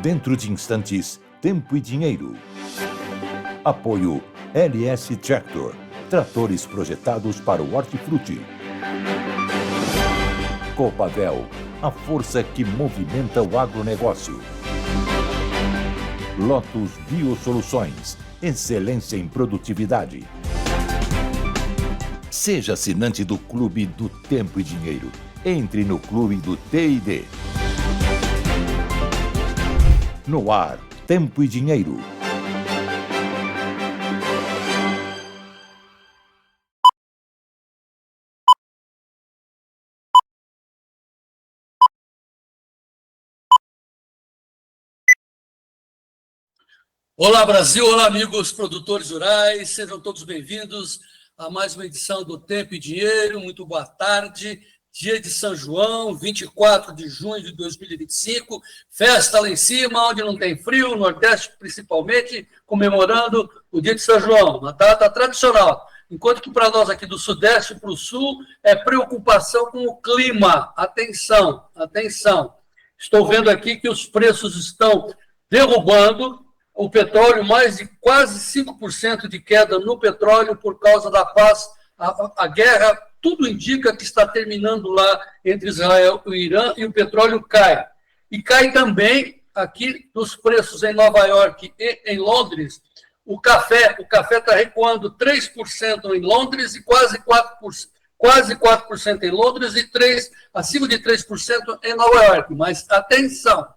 Dentro de instantes, Tempo e Dinheiro. Apoio LS Tractor. Tratores projetados para o hortifruti. Copavel, a força que movimenta o agronegócio. Lotus Biosoluções, excelência em produtividade. Seja assinante do Clube do Tempo e Dinheiro. Entre no Clube do T&D. No ar, Tempo e Dinheiro. Olá, Brasil! Olá, amigos produtores rurais! Sejam todos bem-vindos a mais uma edição do Tempo e Dinheiro. Muito boa tarde. Dia de São João, 24 de junho de 2025. Festa lá em cima, onde não tem frio, no Nordeste principalmente, comemorando o dia de São João, uma data tradicional. Enquanto que para nós aqui do Sudeste e para o Sul é preocupação com o clima. Atenção, atenção. Estou vendo aqui que os preços estão derrubando. O petróleo, mais de quase 5% de queda no petróleo por causa da paz, a guerra, tudo indica que está terminando lá entre Israel e o Irã e o petróleo cai. E cai também aqui nos preços em Nova York e em Londres. O café está recuando 3% em Londres e quase 4% em Londres e acima de 3% em Nova York. Mas atenção!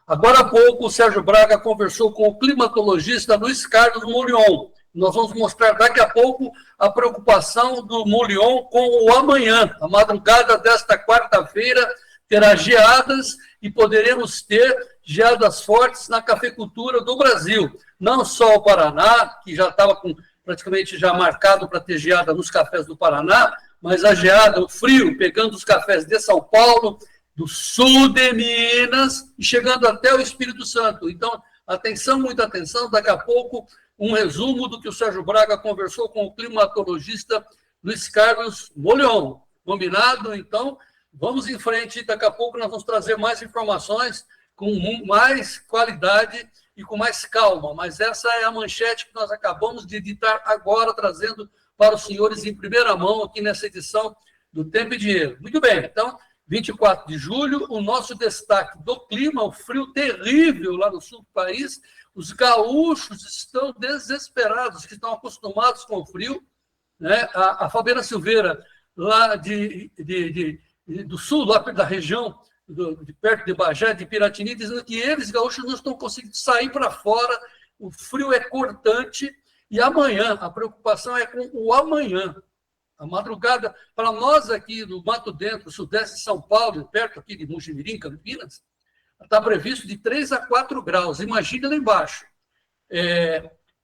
Agora há pouco, o Sérgio Braga conversou com o climatologista Luiz Carlos Moulion. Nós vamos mostrar daqui a pouco a preocupação do Moulion com o amanhã. A madrugada desta quarta-feira terá geadas e poderemos ter geadas fortes na cafeicultura do Brasil. Não só o Paraná, que já estava praticamente já marcado para ter geada nos cafés do Paraná, mas a geada, o frio, pegando os cafés de São Paulo, do sul de Minas e chegando até o Espírito Santo. Então, atenção, muita atenção. Daqui a pouco, um resumo do que o Sérgio Braga conversou com o climatologista Luiz Carlos Moulion. Combinado? Então, vamos em frente. Daqui a pouco nós vamos trazer mais informações com mais qualidade e com mais calma. Mas essa é a manchete que nós acabamos de editar agora, trazendo para os senhores em primeira mão aqui nessa edição do Tempo e Dinheiro. Muito bem, então, 24 de julho, o nosso destaque do clima, o frio terrível lá no sul do país. Os gaúchos estão desesperados, que estão acostumados com o frio. Né? A Fabiana Silveira, lá do sul, lá da região, de perto de Bagé, de Piratini, dizendo que eles, gaúchos, não estão conseguindo sair para fora, o frio é cortante, e amanhã, a preocupação é com o amanhã. A madrugada, para nós aqui do Mato Dentro, sudeste de São Paulo, perto aqui de Mojimirim, Campinas, está previsto de 3 a 4 graus. Imagina lá embaixo.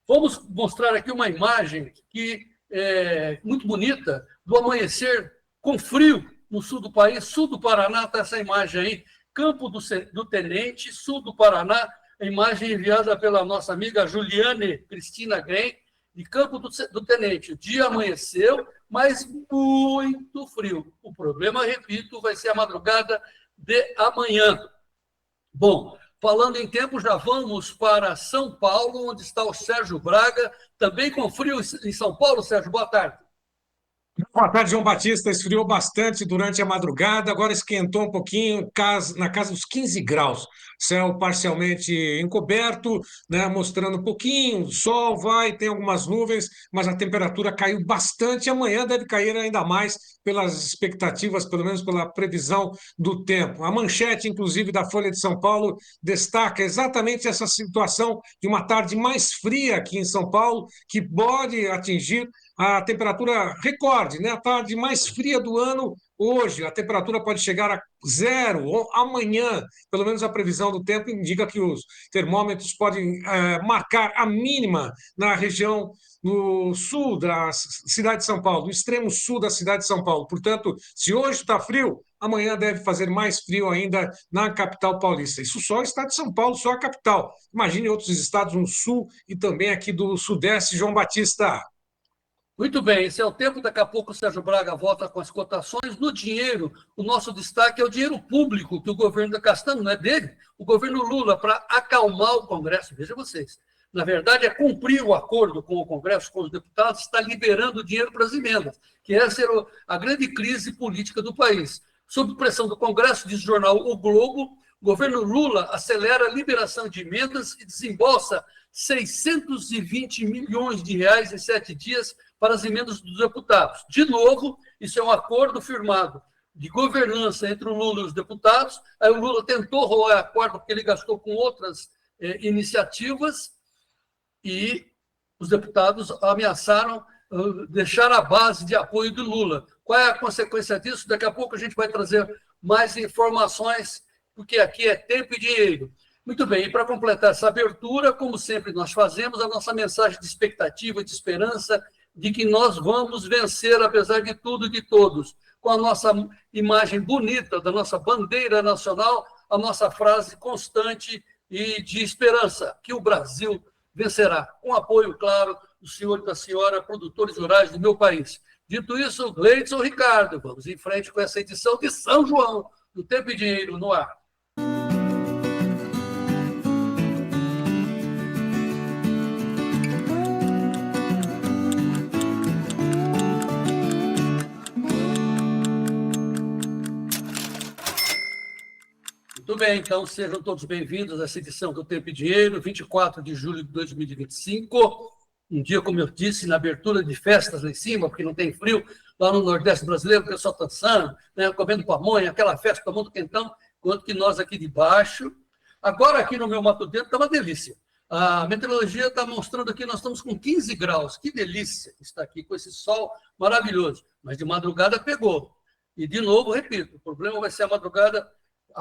Vamos mostrar aqui uma imagem que é muito bonita do amanhecer com frio no sul do país. Sul do Paraná está essa imagem aí. Campo do Tenente, sul do Paraná. A imagem enviada pela nossa amiga Juliane Cristina Gren, de Campo do Tenente. O dia amanheceu, mas muito frio. O problema, repito, vai ser a madrugada de amanhã. Bom, falando em tempo, já vamos para São Paulo, onde está o Sérgio Braga, também com frio em São Paulo. Sérgio, boa tarde. Boa tarde, João Batista. Esfriou bastante durante a madrugada, agora esquentou um pouquinho, na casa dos 15 graus. Céu parcialmente encoberto, né, mostrando um pouquinho, sol tem algumas nuvens, mas a temperatura caiu bastante. Amanhã deve cair ainda mais pelas expectativas, pelo menos pela previsão do tempo. A manchete, inclusive, da Folha de São Paulo destaca exatamente essa situação de uma tarde mais fria aqui em São Paulo, que pode atingir a temperatura recorde, né? A tarde mais fria do ano hoje. A temperatura pode chegar a 0 ou amanhã. Pelo menos a previsão do tempo indica que os termômetros podem marcar a mínima na região no sul da cidade de São Paulo, no extremo sul da cidade de São Paulo. Portanto, se hoje está frio, amanhã deve fazer mais frio ainda na capital paulista. Isso só o estado de São Paulo, só a capital. Imagine outros estados no sul e também aqui do sudeste, João Batista. Muito bem, esse é o tempo. Daqui a pouco o Sérgio Braga volta com as cotações. No dinheiro, o nosso destaque é o dinheiro público que o governo está gastando, não é dele, o governo Lula, para acalmar o Congresso. Veja vocês. Na verdade, é cumprir o acordo com o Congresso, com os deputados, está liberando dinheiro para as emendas, que essa era a grande crise política do país. Sob pressão do Congresso, diz o jornal O Globo, o governo Lula acelera a liberação de emendas e desembolsa 620 milhões de reais em 7 dias para as emendas dos deputados. De novo, isso é um acordo firmado de governança entre o Lula e os deputados. Aí o Lula tentou rolar acordo porque ele gastou com outras iniciativas e os deputados ameaçaram deixar a base de apoio do Lula. Qual é a consequência disso? Daqui a pouco a gente vai trazer mais informações, porque aqui é tempo e dinheiro. Muito bem, e para completar essa abertura, como sempre nós fazemos, a nossa mensagem de expectativa, de esperança, de que nós vamos vencer, apesar de tudo e de todos, com a nossa imagem bonita da nossa bandeira nacional, a nossa frase constante e de esperança, que o Brasil vencerá, com apoio, claro, do senhor e da senhora, produtores rurais do meu país. Dito isso, Gleidson Ricardo, vamos em frente com essa edição de São João, do Tempo e Dinheiro no ar. Muito bem, então sejam todos bem-vindos a essa edição do Tempo e Dinheiro, 24 de julho de 2025, um dia, como eu disse, na abertura de festas lá em cima, porque não tem frio, lá no Nordeste brasileiro, o pessoal dançando, né, comendo pamonha, aquela festa, tomando quentão, enquanto que nós aqui de baixo. Agora aqui no meu Mato Dentro está uma delícia. A meteorologia está mostrando aqui, nós estamos com 15 graus, que delícia estar aqui com esse sol maravilhoso, mas de madrugada pegou. E, de novo, repito, o problema vai ser a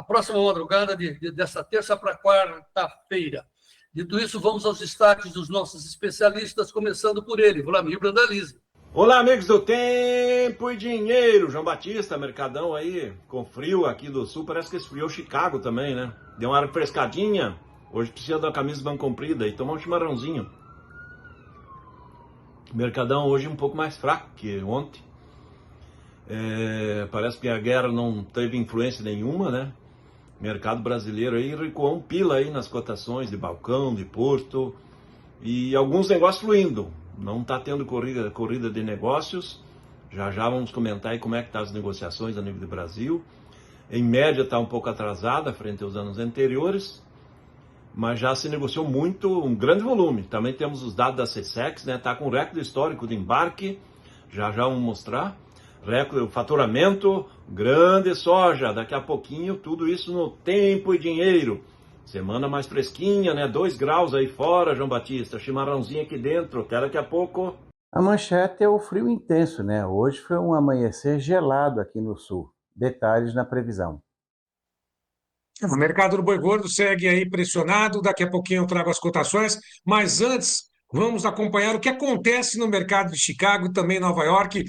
próxima madrugada desta terça para quarta-feira. Dito isso, vamos aos destaques dos nossos especialistas, começando por ele, Vlamir Brandalize. Olá, amigos do Tempo e Dinheiro. João Batista, mercadão aí, com frio aqui do sul, parece que esfriou Chicago também, né? Deu uma refrescadinha, hoje precisa da camisa de manga comprida e tomar um chimarrãozinho. Mercadão hoje um pouco mais fraco que ontem. Parece que a guerra não teve influência nenhuma, né? Mercado brasileiro aí recuou um pila aí nas cotações de balcão, de porto e alguns negócios fluindo. Não está tendo corrida de negócios. Já vamos comentar aí como é que tá as negociações a nível do Brasil. Em média está um pouco atrasada frente aos anos anteriores, mas já se negociou muito, um grande volume. Também temos os dados da CSEX, né? Está com recorde histórico de embarque, já vamos mostrar. Recorde, faturamento, grande soja, daqui a pouquinho, tudo isso no Tempo e Dinheiro. Semana mais fresquinha, né? 2 graus aí fora, João Batista, chimarrãozinho aqui dentro, até daqui a pouco. A manchete é o frio intenso, né? Hoje foi um amanhecer gelado aqui no sul. Detalhes na previsão. O mercado do boi gordo segue aí pressionado, daqui a pouquinho eu trago as cotações, mas antes vamos acompanhar o que acontece no mercado de Chicago e também Nova York,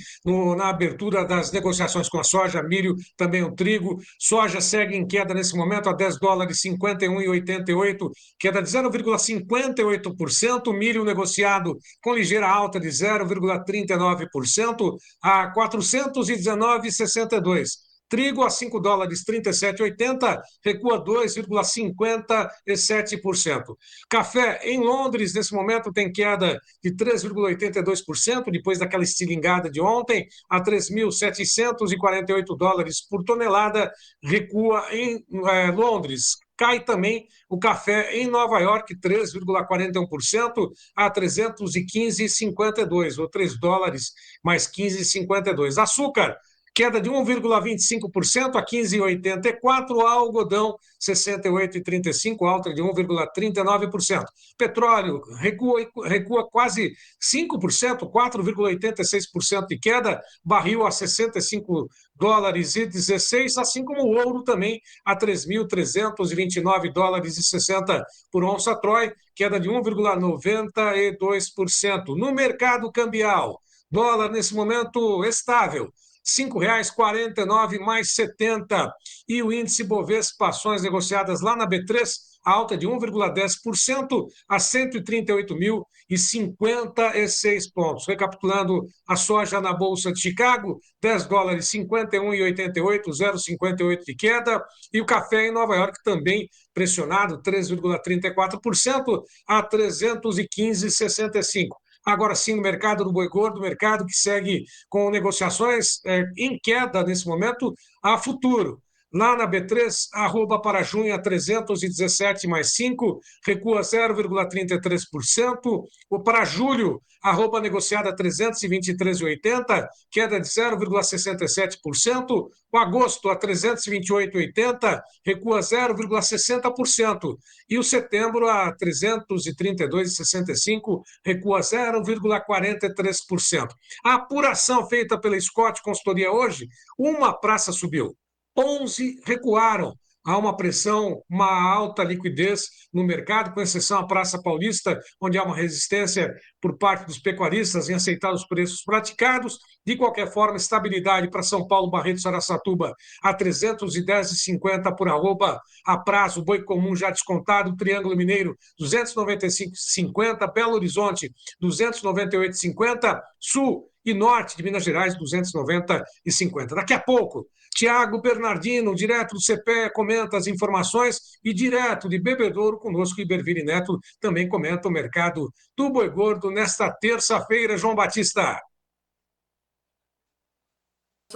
na abertura das negociações com a soja, milho, também o trigo. Soja segue em queda nesse momento a 10 dólares 51,88, queda de 0,58%. Milho negociado com ligeira alta de 0,39% a 419,62. Trigo a 5 dólares 37,80, recua 2,57%. Café em Londres, nesse momento, tem queda de 3,82%, depois daquela estilingada de ontem, a 3.748 dólares por tonelada, recua em Londres. Cai também o café em Nova York, 3,41% a 315,52, ou 3 dólares mais 15,52. Açúcar, queda de 1,25% a 15,84%, algodão 68,35%, alta de 1,39%. Petróleo recua quase 5%, 4,86% de queda, barril a 65 dólares e 16, assim como o ouro também a 3.329 dólares e 60 por onça Troy, queda de 1,92%. No mercado cambial, dólar nesse momento estável, R$ 5,49 mais 70. E o índice Bovespa, ações negociadas lá na B3, alta de 1,10% a 138.056 pontos. Recapitulando, a soja na Bolsa de Chicago, $10, 51,88, 0,58 de queda. E o café em Nova York também pressionado, 3,34% a 315,65. Agora sim, no mercado do boi gordo, mercado que segue com negociações em queda nesse momento a futuro. Lá na B3, arroba para junho a 317 mais 5, recua 0,33%. O para julho, arroba negociada a 323,80, queda de 0,67%. O agosto a 328,80, recua 0,60%. E o setembro a 332,65, recua 0,43%. A apuração feita pela Scott Consultoria hoje, uma praça subiu, 11 recuaram. Há uma pressão, uma alta liquidez no mercado, com exceção à Praça Paulista, onde há uma resistência por parte dos pecuaristas em aceitar os preços praticados. De qualquer forma, estabilidade para São Paulo, Barreto, Araçatuba, a 310,50 por arroba. A prazo, boi comum já descontado, Triângulo Mineiro, 295,50. Belo Horizonte, 298,50. Sul e Norte de Minas Gerais, 290,50. Daqui a pouco, Tiago Bernardino, direto do CPE, comenta as informações, e direto de Bebedouro, conosco, Iberville Neto, também comenta o mercado do boi gordo nesta terça-feira. João Batista.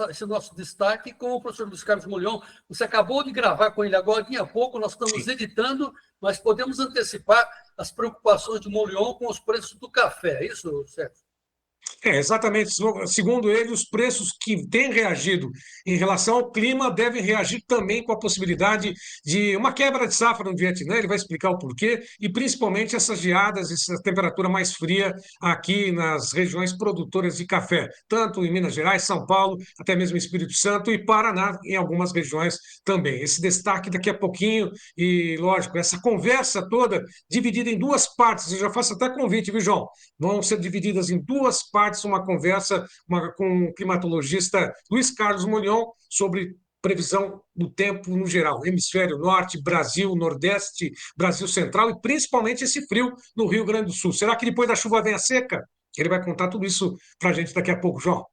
Esse nosso destaque com o professor Luiz Carlos Molhon. Você acabou de gravar com ele agora, há pouco, nós estamos editando, mas podemos antecipar as preocupações de Molhon com os preços do café. É isso, Sérgio? Exatamente. Segundo ele, os preços que têm reagido em relação ao clima devem reagir também com a possibilidade de uma quebra de safra no Vietnã. Ele vai explicar o porquê, e principalmente essas geadas, essa temperatura mais fria aqui nas regiões produtoras de café, tanto em Minas Gerais, São Paulo, até mesmo Espírito Santo e Paraná, em algumas regiões também. Esse destaque daqui a pouquinho, e lógico, essa conversa toda dividida em duas partes. Eu já faço até convite, viu, João? Vão ser divididas em duas partes, uma conversa com o climatologista Luiz Carlos Molhon sobre previsão do tempo no geral, hemisfério norte, Brasil, nordeste, Brasil central, e principalmente esse frio no Rio Grande do Sul. Será que depois da chuva vem a seca? Ele vai contar tudo isso para a gente daqui a pouco, João.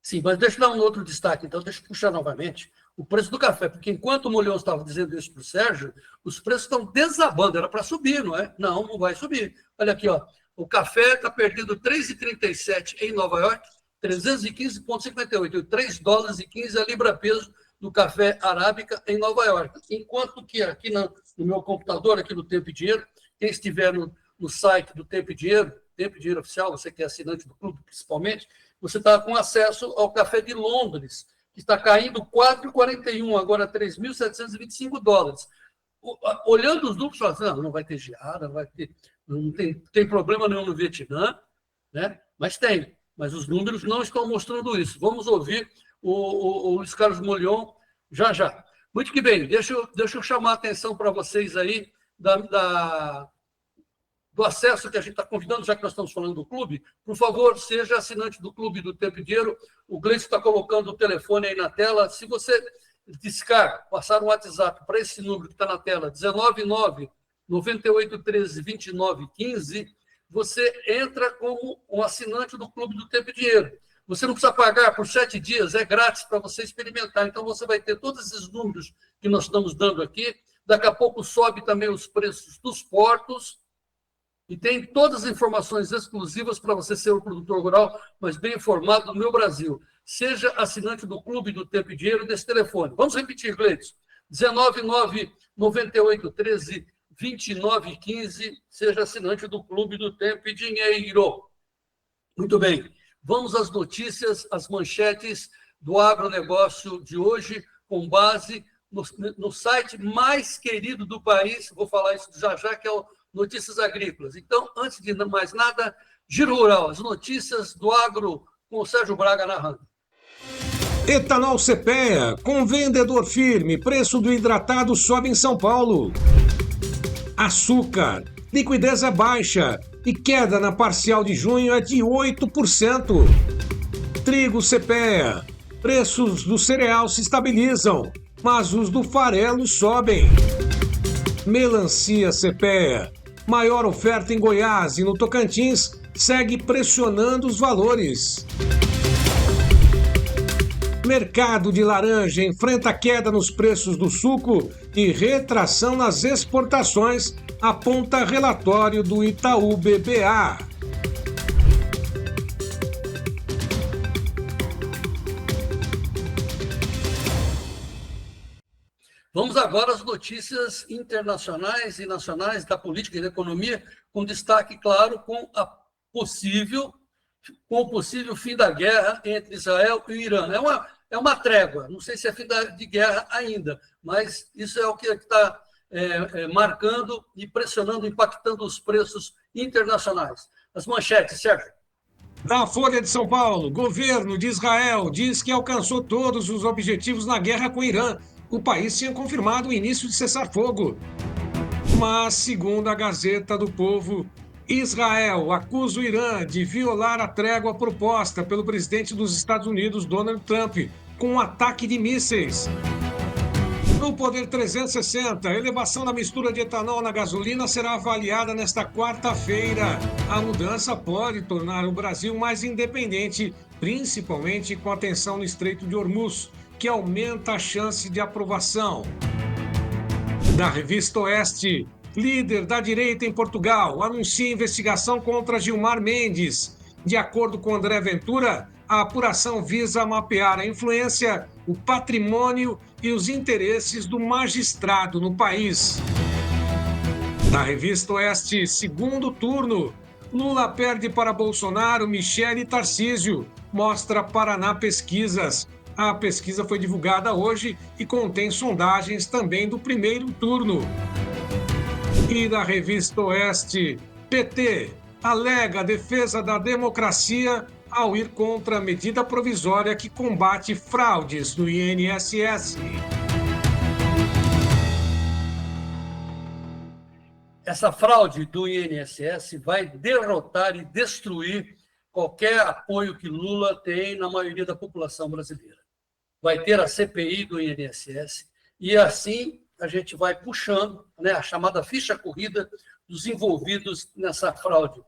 Sim, mas deixa eu dar um outro destaque, então, deixa eu puxar novamente o preço do café, porque enquanto o Molhon estava dizendo isso para o Sérgio, os preços estão desabando, era para subir, não é? Não, não vai subir. Olha aqui, ó. O café está perdendo 3,37 em Nova York, 315,58, e $3,15 a libra-peso do café arábica em Nova York. Enquanto que aqui no meu computador, aqui no Tempo e Dinheiro, quem estiver no site do Tempo e Dinheiro Oficial, você que é assinante do clube principalmente, você está com acesso ao café de Londres, que está caindo 4,41, agora $3.725. Olhando os números, fala assim, não vai ter geada, não tem problema nenhum no Vietnã, né? Mas os números não estão mostrando isso. Vamos ouvir o Luiz Carlos Molhon já. Muito que bem, deixa eu chamar a atenção para vocês aí do acesso que a gente está convidando, já que nós estamos falando do clube. Por favor, seja assinante do Clube do Tempo e Dinheiro. O Gleice está colocando o telefone aí na tela. Se você discar, passar um WhatsApp para esse número que está na tela, 199-9813-2915, você entra como um assinante do Clube do Tempo e Dinheiro. Você não precisa pagar por 7 dias, é grátis para você experimentar. Então, você vai ter todos esses números que nós estamos dando aqui. Daqui a pouco sobe também os preços dos portos. E tem todas as informações exclusivas para você ser um produtor rural, mas bem informado no meu Brasil. Seja assinante do Clube do Tempo e Dinheiro desse telefone. Vamos repetir, Gleice. 199-9813-2915. Seja assinante do Clube do Tempo e Dinheiro. Muito bem. Vamos às notícias, às manchetes do agronegócio de hoje, com base no site mais querido do país. Vou falar isso já, que é o Notícias Agrícolas. Então, antes de mais nada, Giro Rural, as notícias do agro com o Sérgio Braga narrando. Etanol CPEA, com vendedor firme, preço do hidratado sobe em São Paulo. Açúcar, liquidez é baixa e queda na parcial de junho é de 8%. Trigo CPEA, Preços do cereal se estabilizam, mas os do farelo sobem. Melancia CPEA, maior oferta em Goiás e no Tocantins, segue pressionando os valores. Mercado de laranja enfrenta queda nos preços do suco e retração nas exportações, aponta relatório do Itaú BBA. Vamos agora às notícias internacionais e nacionais da política e da economia, com destaque, claro, com o possível fim da guerra entre Israel e o Irã. É uma trégua, não sei se é fim de guerra ainda, mas isso é o que está marcando e pressionando, impactando os preços internacionais. As manchetes, Sérgio. Da Folha de São Paulo, governo de Israel diz que alcançou todos os objetivos na guerra com o Irã. O país tinha confirmado o início de cessar-fogo. Mas, segundo a Gazeta do Povo, Israel acusa o Irã de violar a trégua proposta pelo presidente dos Estados Unidos, Donald Trump, com um ataque de mísseis. No Poder 360, a elevação da mistura de etanol na gasolina será avaliada nesta quarta-feira. A mudança pode tornar o Brasil mais independente, principalmente com a tensão no Estreito de Hormuz, que aumenta a chance de aprovação. Da Revista Oeste, líder da direita em Portugal anuncia investigação contra Gilmar Mendes. De acordo com André Ventura, a apuração visa mapear a influência, o patrimônio e os interesses do magistrado no país. Na Revista Oeste, segundo turno, Lula perde para Bolsonaro, Michele e Tarcísio. Mostra Paraná Pesquisas. A pesquisa foi divulgada hoje e contém sondagens também do primeiro turno. E da Revista Oeste, PT alega a defesa da democracia ao ir contra a medida provisória que combate fraudes do INSS. Essa fraude do INSS vai derrotar e destruir qualquer apoio que Lula tem na maioria da população brasileira. Vai ter a CPI do INSS e assim a gente vai puxando, né, a chamada ficha corrida dos envolvidos nessa fraude.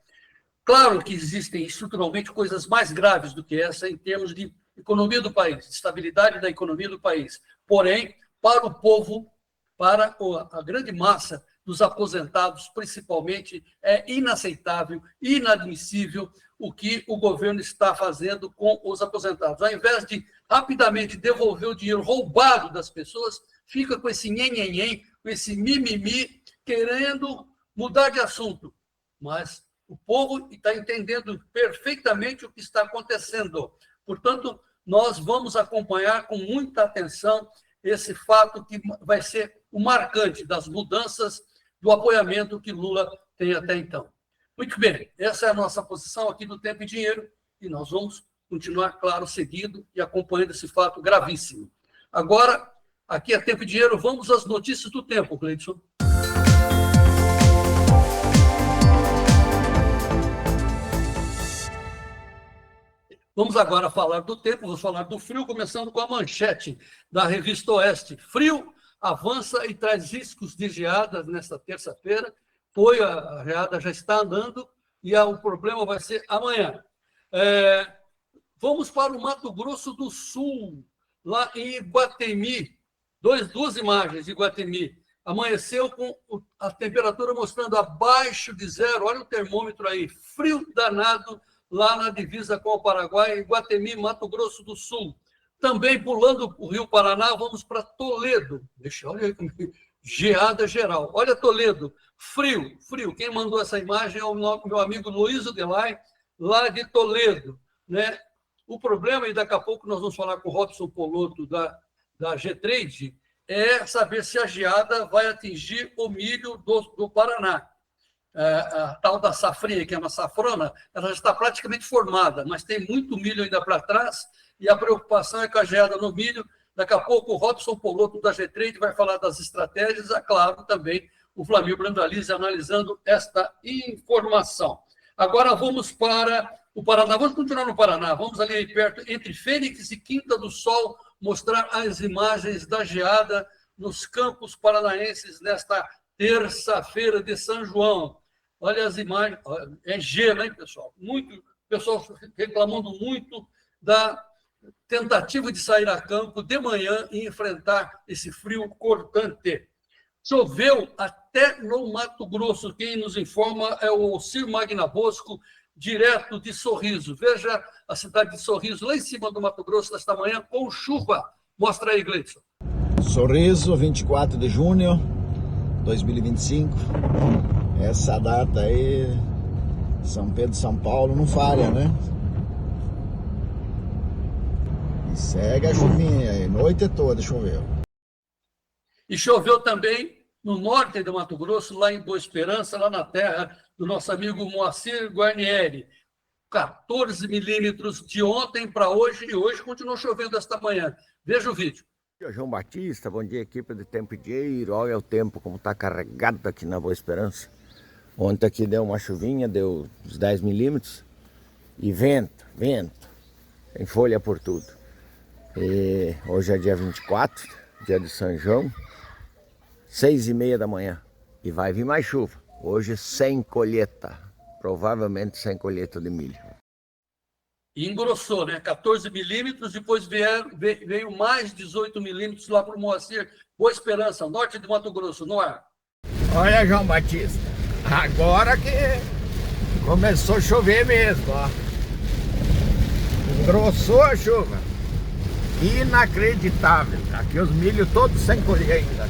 Claro que existem estruturalmente coisas mais graves do que essa em termos de economia do país, estabilidade da economia do país. Porém, para o povo, para a grande massa dos aposentados, principalmente, é inaceitável, inadmissível o que o governo está fazendo com os aposentados. Ao invés de rapidamente devolver o dinheiro roubado das pessoas, fica com esse nhenhenhen, com esse mimimi, querendo mudar de assunto. Mas o povo está entendendo perfeitamente o que está acontecendo. Portanto, nós vamos acompanhar com muita atenção esse fato que vai ser o marcante das mudanças do apoiamento que Lula tem até então. Muito bem, essa é a nossa posição aqui do Tempo e Dinheiro e nós vamos continuar, claro, seguindo e acompanhando esse fato gravíssimo. Agora, aqui é Tempo e Dinheiro, vamos às notícias do tempo, Cleidson. Vamos agora falar do tempo, vamos falar do frio, começando com a manchete da Revista Oeste. Frio avança e traz riscos de geadas nesta terça-feira. A geada já está andando e o problema vai ser amanhã. Vamos para o Mato Grosso do Sul, lá em Iguatemi. Duas imagens de Iguatemi. Amanheceu com a temperatura mostrando abaixo de zero. Olha o termômetro aí, frio danado, lá na divisa com o Paraguai, Iguatemi, Mato Grosso do Sul. Também pulando o Rio Paraná, vamos para Toledo. Olha aí, geada geral. Olha Toledo, frio. Quem mandou essa imagem é o meu amigo Luiz Udelay, lá de Toledo. Né? O problema, e daqui a pouco nós vamos falar com o Robson Poloto da G-Trade, é saber se a geada vai atingir o milho do Paraná. A tal da safrinha, que é uma safrona, ela já está praticamente formada, mas tem muito milho ainda para trás, e a preocupação é com a geada no milho. Daqui a pouco o Robson Poloto da G-Trade vai falar das estratégias, é claro, também o Flamir Brandalize analisando esta informação. Agora vamos para o Paraná. Vamos continuar no Paraná. Vamos ali perto, entre Fênix e Quinta do Sol, mostrar as imagens da geada nos campos paranaenses nesta terça-feira de São João. Olha as imagens. É gelo, hein, pessoal? Pessoal reclamando muito da tentativa de sair a campo de manhã e enfrentar esse frio cortante. Choveu até no Mato Grosso. Quem nos informa é o Cir Magna Bosco, direto de Sorriso. Veja a cidade de Sorriso, lá em cima do Mato Grosso, nesta manhã, com chuva. Mostra aí, Gleison. Sorriso, 24 de junho de 2025. Essa data aí, São Pedro, São Paulo, não falha, né? E segue a chuvinha aí, noite toda choveu. E choveu também no norte do Mato Grosso, lá em Boa Esperança, lá na terra do nosso amigo Moacir Guarnieri. 14 milímetros de ontem para hoje, e hoje continuou chovendo esta manhã. Veja o vídeo. Bom dia, João Batista, bom dia, equipe do Tempo Dinheiro. Olha o tempo como está carregado aqui na Boa Esperança. Ontem aqui deu uma chuvinha, deu uns 10 milímetros. E vento, tem folha por tudo. E hoje é dia 24, dia de São João, 6h30 da manhã. E vai vir mais chuva. Hoje sem colheita, provavelmente sem colheita de milho. E engrossou, né? 14 milímetros, depois veio mais 18 milímetros lá para o Moacir. Boa Esperança, norte de Mato Grosso, no ar. Olha, João Batista, agora que começou a chover mesmo, ó. Engrossou a chuva. Inacreditável. Aqui os milhos todos sem colher ainda.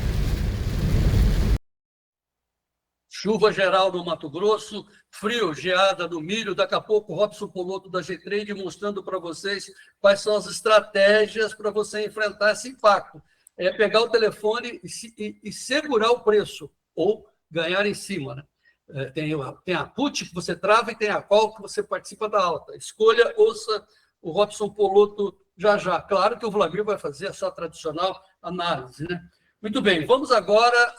Chuva geral no Mato Grosso, frio, geada no milho. Daqui a pouco o Robson Poloto da G-Trade mostrando para vocês quais são as estratégias para você enfrentar esse impacto. É pegar o telefone e segurar o preço, ou ganhar em cima, né? Tem a put que você trava e tem a call que você participa da alta. Escolha, ouça o Robson Poloto já. Claro que o Vladimir vai fazer a sua tradicional análise, né? Muito bem, vamos agora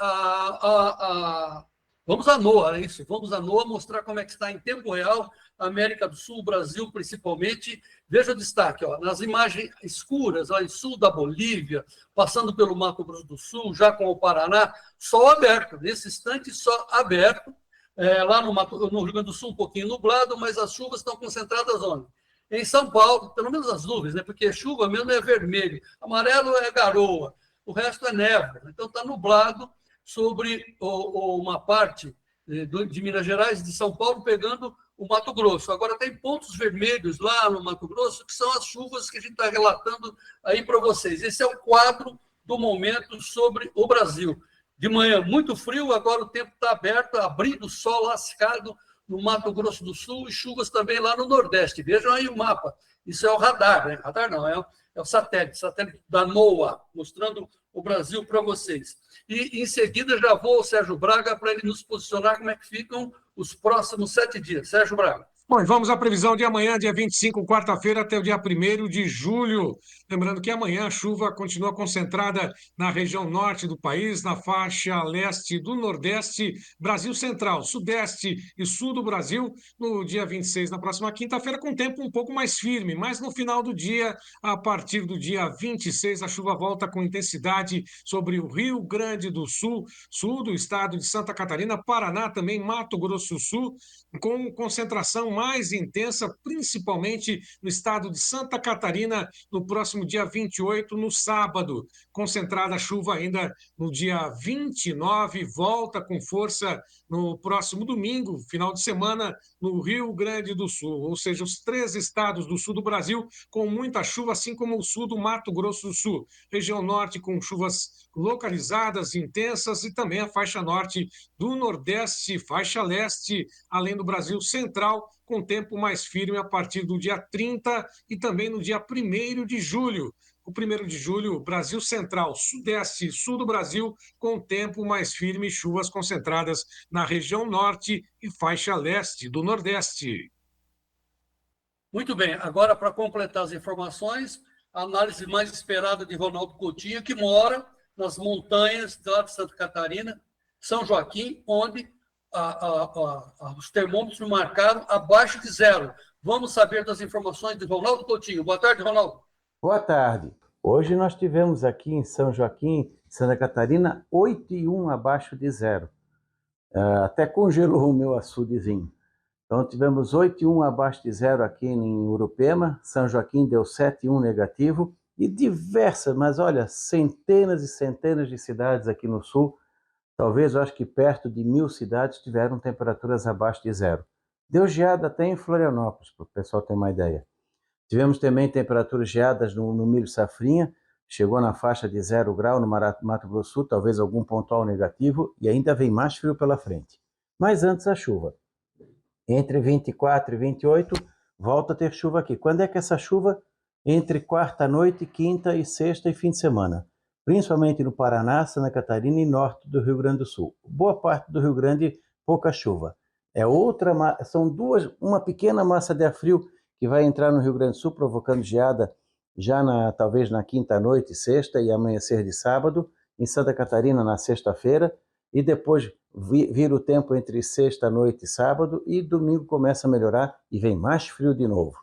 Vamos à NOAA, é isso. Vamos à NOAA mostrar como é que está em tempo real a América do Sul, o Brasil principalmente. Veja o destaque, ó, nas imagens escuras, lá em sul da Bolívia, passando pelo Mato Grosso do Sul, já com o Paraná, sol aberto. Nesse instante, sol aberto. Lá no Rio Grande do Sul, um pouquinho nublado, mas as chuvas estão concentradas onde? Em São Paulo, pelo menos as nuvens, né? Porque chuva mesmo é vermelho, amarelo é garoa, o resto é névoa. Então está nublado sobre uma parte de Minas Gerais, de São Paulo, pegando o Mato Grosso. Agora tem pontos vermelhos lá no Mato Grosso, que são as chuvas que a gente está relatando aí para vocês. Esse é o quadro do momento sobre o Brasil. De manhã, muito frio, agora o tempo está aberto, abrindo sol lascado no Mato Grosso do Sul e chuvas também lá no Nordeste. Vejam aí o mapa. Isso é o radar, né? Radar não, é o satélite da NOAA, mostrando o Brasil para vocês. E, em seguida, já vou ao Sérgio Braga para ele nos posicionar como é que ficam os próximos 7 dias. Sérgio Braga. Bom, e vamos à previsão de amanhã, dia 25, quarta-feira, até o dia 1º de julho. Lembrando que amanhã a chuva continua concentrada na região norte do país, na faixa leste do Nordeste, Brasil Central, Sudeste e Sul do Brasil, no dia 26, na próxima quinta-feira, com tempo um pouco mais firme. Mas no final do dia, a partir do dia 26, a chuva volta com intensidade sobre o Rio Grande do Sul, sul do estado de Santa Catarina, Paraná, também Mato Grosso do Sul, com concentração mais intensa, principalmente no estado de Santa Catarina, no próximo dia 28, no sábado. Concentrada a chuva ainda no dia 29, volta com força no próximo domingo, final de semana, no Rio Grande do Sul. Ou seja, os 3 estados do sul do Brasil com muita chuva, assim como o sul do Mato Grosso do Sul. Região norte com chuvas localizadas, intensas, e também a faixa norte do Nordeste, faixa leste, além do Brasil Central, com tempo mais firme a partir do dia 30 e também no dia 1º de julho. O 1º de julho, Brasil Central, Sudeste e Sul do Brasil, com tempo mais firme e chuvas concentradas na região norte e faixa leste do Nordeste. Muito bem, agora para completar as informações, a análise mais esperada de Ronaldo Coutinho, que mora nas montanhas lá de Santa Catarina, São Joaquim, onde os termômetros marcaram abaixo de 0. Vamos saber das informações de Ronaldo Coutinho. Boa tarde, Ronaldo. Boa tarde. Hoje nós tivemos aqui em São Joaquim, Santa Catarina, 8,1 abaixo de zero. Até congelou o meu açudezinho. Então tivemos 8,1 abaixo de zero aqui em Urupema, São Joaquim deu 7,1 negativo e diversas, mas olha, centenas e centenas de cidades aqui no sul, talvez eu acho que perto de 1.000 cidades tiveram temperaturas abaixo de zero. Deu geada até em Florianópolis, para o pessoal ter uma ideia. Tivemos também temperaturas geadas no milho safrinha, chegou na faixa de 0 grau no Mato Grosso do Sul, talvez algum pontual negativo, e ainda vem mais frio pela frente. Mas antes a chuva. Entre 24 e 28, volta a ter chuva aqui. Quando é que essa chuva? Entre quarta-noite, quinta e sexta e fim de semana. Principalmente no Paraná, Santa Catarina e norte do Rio Grande do Sul. Boa parte do Rio Grande, pouca chuva. São uma pequena massa de ar frio que vai entrar no Rio Grande do Sul, provocando geada talvez na quinta-noite, sexta e amanhecer de sábado, em Santa Catarina na sexta-feira, e depois vira o tempo entre sexta-noite e sábado, e domingo começa a melhorar e vem mais frio de novo.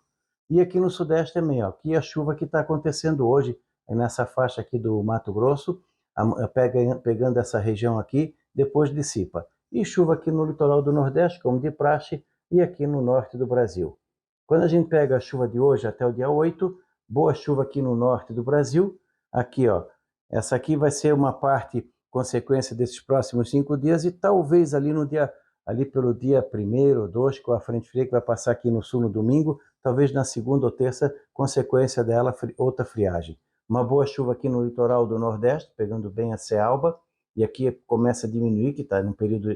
E aqui no Sudeste também, aqui a chuva que está acontecendo hoje, nessa faixa aqui do Mato Grosso, pegando essa região aqui, depois dissipa. E chuva aqui no litoral do Nordeste, como de praxe, e aqui no norte do Brasil. Quando a gente pega a chuva de hoje até o dia 8, boa chuva aqui no norte do Brasil. Aqui, essa aqui vai ser uma parte consequência desses próximos 5 dias e talvez ali pelo dia 1º ou 2, com a frente fria que vai passar aqui no sul no domingo, talvez na segunda ou terça, consequência dela, outra friagem. Uma boa chuva aqui no litoral do Nordeste, pegando bem a Cealba, e aqui começa a diminuir, que está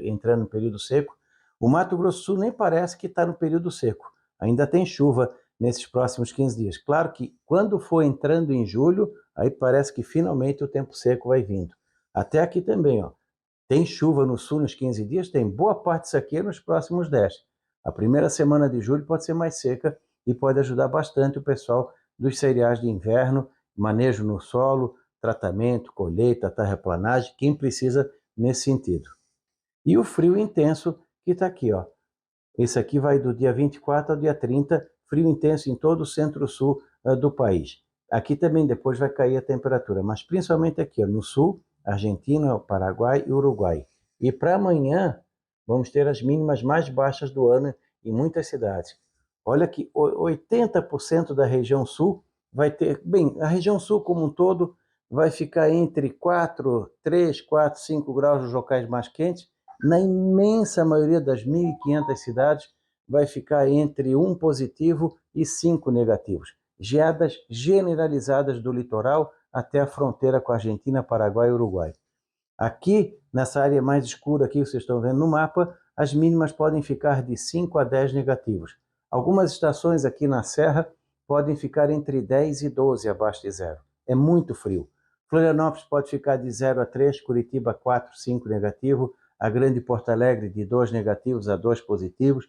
entrando no período seco. O Mato Grosso do Sul nem parece que está no período seco. Ainda tem chuva nesses próximos 15 dias. Claro que quando for entrando em julho, aí parece que finalmente o tempo seco vai vindo. Até aqui também, tem chuva no sul nos 15 dias, tem boa parte disso aqui nos próximos 10. A primeira semana de julho pode ser mais seca e pode ajudar bastante o pessoal dos cereais de inverno, manejo no solo, tratamento, colheita, terraplanagem, quem precisa nesse sentido. E o frio intenso que está aqui, Esse aqui vai do dia 24 ao dia 30, frio intenso em todo o centro-sul do país. Aqui também depois vai cair a temperatura, mas principalmente aqui, no sul, Argentina, Paraguai e Uruguai. E para amanhã, vamos ter as mínimas mais baixas do ano em muitas cidades. Olha que 80% da região sul vai ter... Bem, a região sul como um todo vai ficar entre 3, 4, 5 graus nos locais mais quentes. Na imensa maioria das 1.500 cidades, vai ficar entre 1 positivo e 5 negativos. Geadas generalizadas do litoral até a fronteira com a Argentina, Paraguai e Uruguai. Aqui, nessa área mais escura aqui que vocês estão vendo no mapa, as mínimas podem ficar de 5 a 10 negativos. Algumas estações aqui na Serra podem ficar entre 10 e 12 abaixo de zero. É muito frio. Florianópolis pode ficar de 0 a 3, Curitiba 4, 5 negativo, a Grande Porto Alegre de 2 negativos a 2 positivos.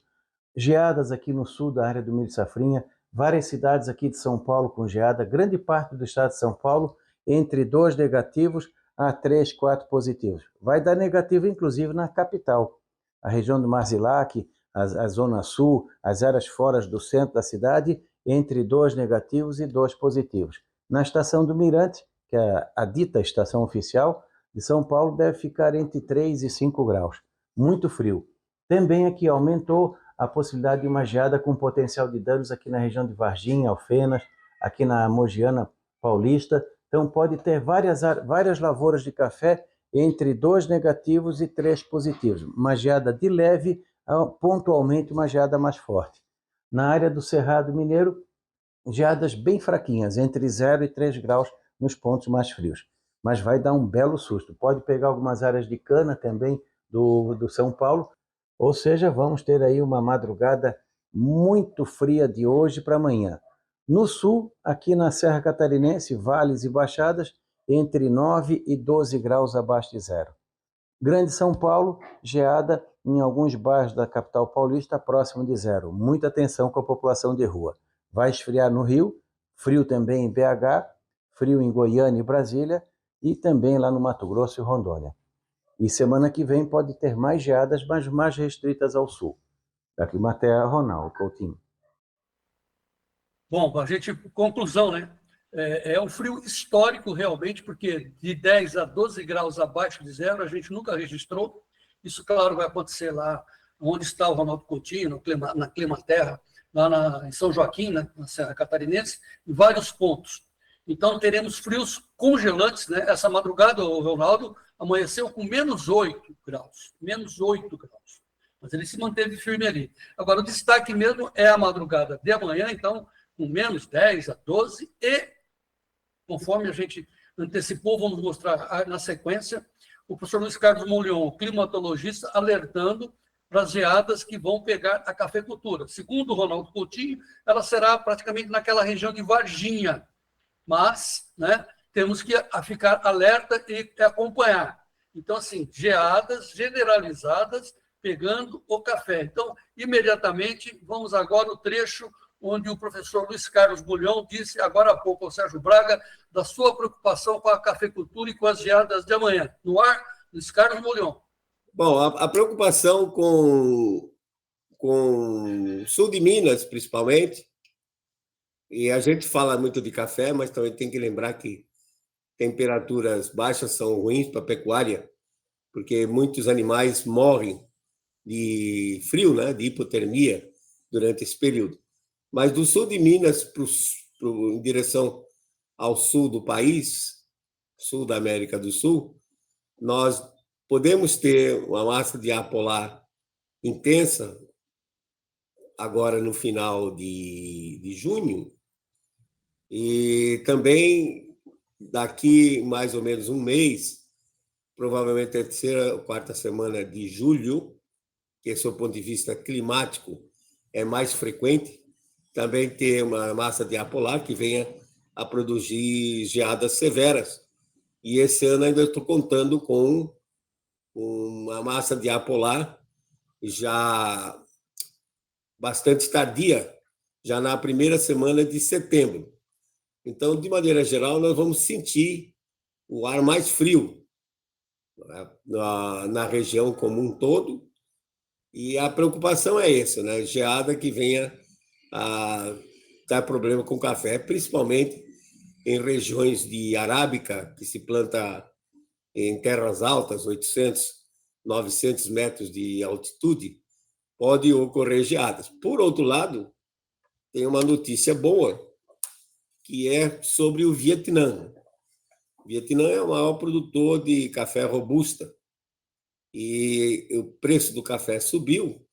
Geadas aqui no sul da área do milho safrinha, várias cidades aqui de São Paulo com geada, grande parte do estado de São Paulo entre 2 negativos a 3, 4 positivos. Vai dar negativo inclusive na capital. A região do Marzilac, a zona sul, as áreas fora do centro da cidade, entre 2 negativos e 2 positivos. Na estação do Mirante, que é a dita estação oficial de São Paulo, deve ficar entre 3 e 5 graus. Muito frio. Também aqui aumentou a possibilidade de uma geada com potencial de danos aqui na região de Varginha, Alfenas, aqui na Mogiana Paulista. Então pode ter várias lavouras de café entre 2 negativos e 3 positivos. Uma geada de leve, pontualmente uma geada mais forte. Na área do Cerrado Mineiro, geadas bem fraquinhas, entre 0 e 3 graus nos pontos mais frios. Mas vai dar um belo susto. Pode pegar algumas áreas de cana também do São Paulo. Ou seja, vamos ter aí uma madrugada muito fria de hoje para amanhã. No sul, aqui na Serra Catarinense, vales e baixadas, entre 9 e 12 graus abaixo de zero. Grande São Paulo, geada em alguns bairros da capital paulista, próximo de zero. Muita atenção com a população de rua. Vai esfriar no Rio, frio também em BH, frio em Goiânia e Brasília, e também lá no Mato Grosso e Rondônia. E semana que vem pode ter mais geadas, mas mais restritas ao sul. Da Climaterra, Ronaldo Coutinho. Bom, a gente, conclusão, né? É um frio histórico, realmente, porque de 10 a 12 graus abaixo de zero a gente nunca registrou. Isso, claro, vai acontecer lá onde está o Ronaldo Coutinho, na Climaterra, lá em São Joaquim, né, na Serra Catarinense, em vários pontos. Então, teremos frios congelantes, né? Essa madrugada, o Ronaldo amanheceu com -8 graus. -8 graus. Mas ele se manteve firme ali. Agora, o destaque mesmo é a madrugada de amanhã, então, com -10 a 12, e, conforme a gente antecipou, vamos mostrar na sequência, o professor Luiz Carlos Molion, climatologista, alertando para as geadas que vão pegar a cafeicultura. Segundo o Ronaldo Coutinho, ela será praticamente naquela região de Varginha, mas, né, temos que ficar alerta e acompanhar. Então, assim, geadas generalizadas pegando o café. Então, imediatamente, vamos agora ao trecho onde o professor Luiz Carlos Molion disse, agora há pouco, ao Sérgio Braga, da sua preocupação com a cafeicultura e com as geadas de amanhã. No ar, Luiz Carlos Molion. Bom, a preocupação com o sul de Minas, principalmente, e a gente fala muito de café, mas também tem que lembrar que temperaturas baixas são ruins para a pecuária, porque muitos animais morrem de frio, né, de hipotermia, durante esse período. Mas do sul de Minas em direção ao sul do país, sul da América do Sul, nós podemos ter uma massa de ar polar intensa agora no final de junho, e também daqui mais ou menos um mês, provavelmente a terceira ou quarta semana de julho, que, do ponto de vista climático, é mais frequente, também ter uma massa de ar polar que venha a produzir geadas severas. E esse ano ainda estou contando com uma massa de ar polar já bastante tardia, já na primeira semana de setembro. Então, de maneira geral, nós vamos sentir o ar mais frio, né, na região como um todo. E a preocupação é essa, né? Geada que venha a dar problema com o café, principalmente em regiões de arábica, que se planta em terras altas, 800, 900 metros de altitude, pode ocorrer geadas. Por outro lado, tem uma notícia boa, que é sobre o Vietnã. O Vietnã é o maior produtor de café robusta, e o preço do café subiu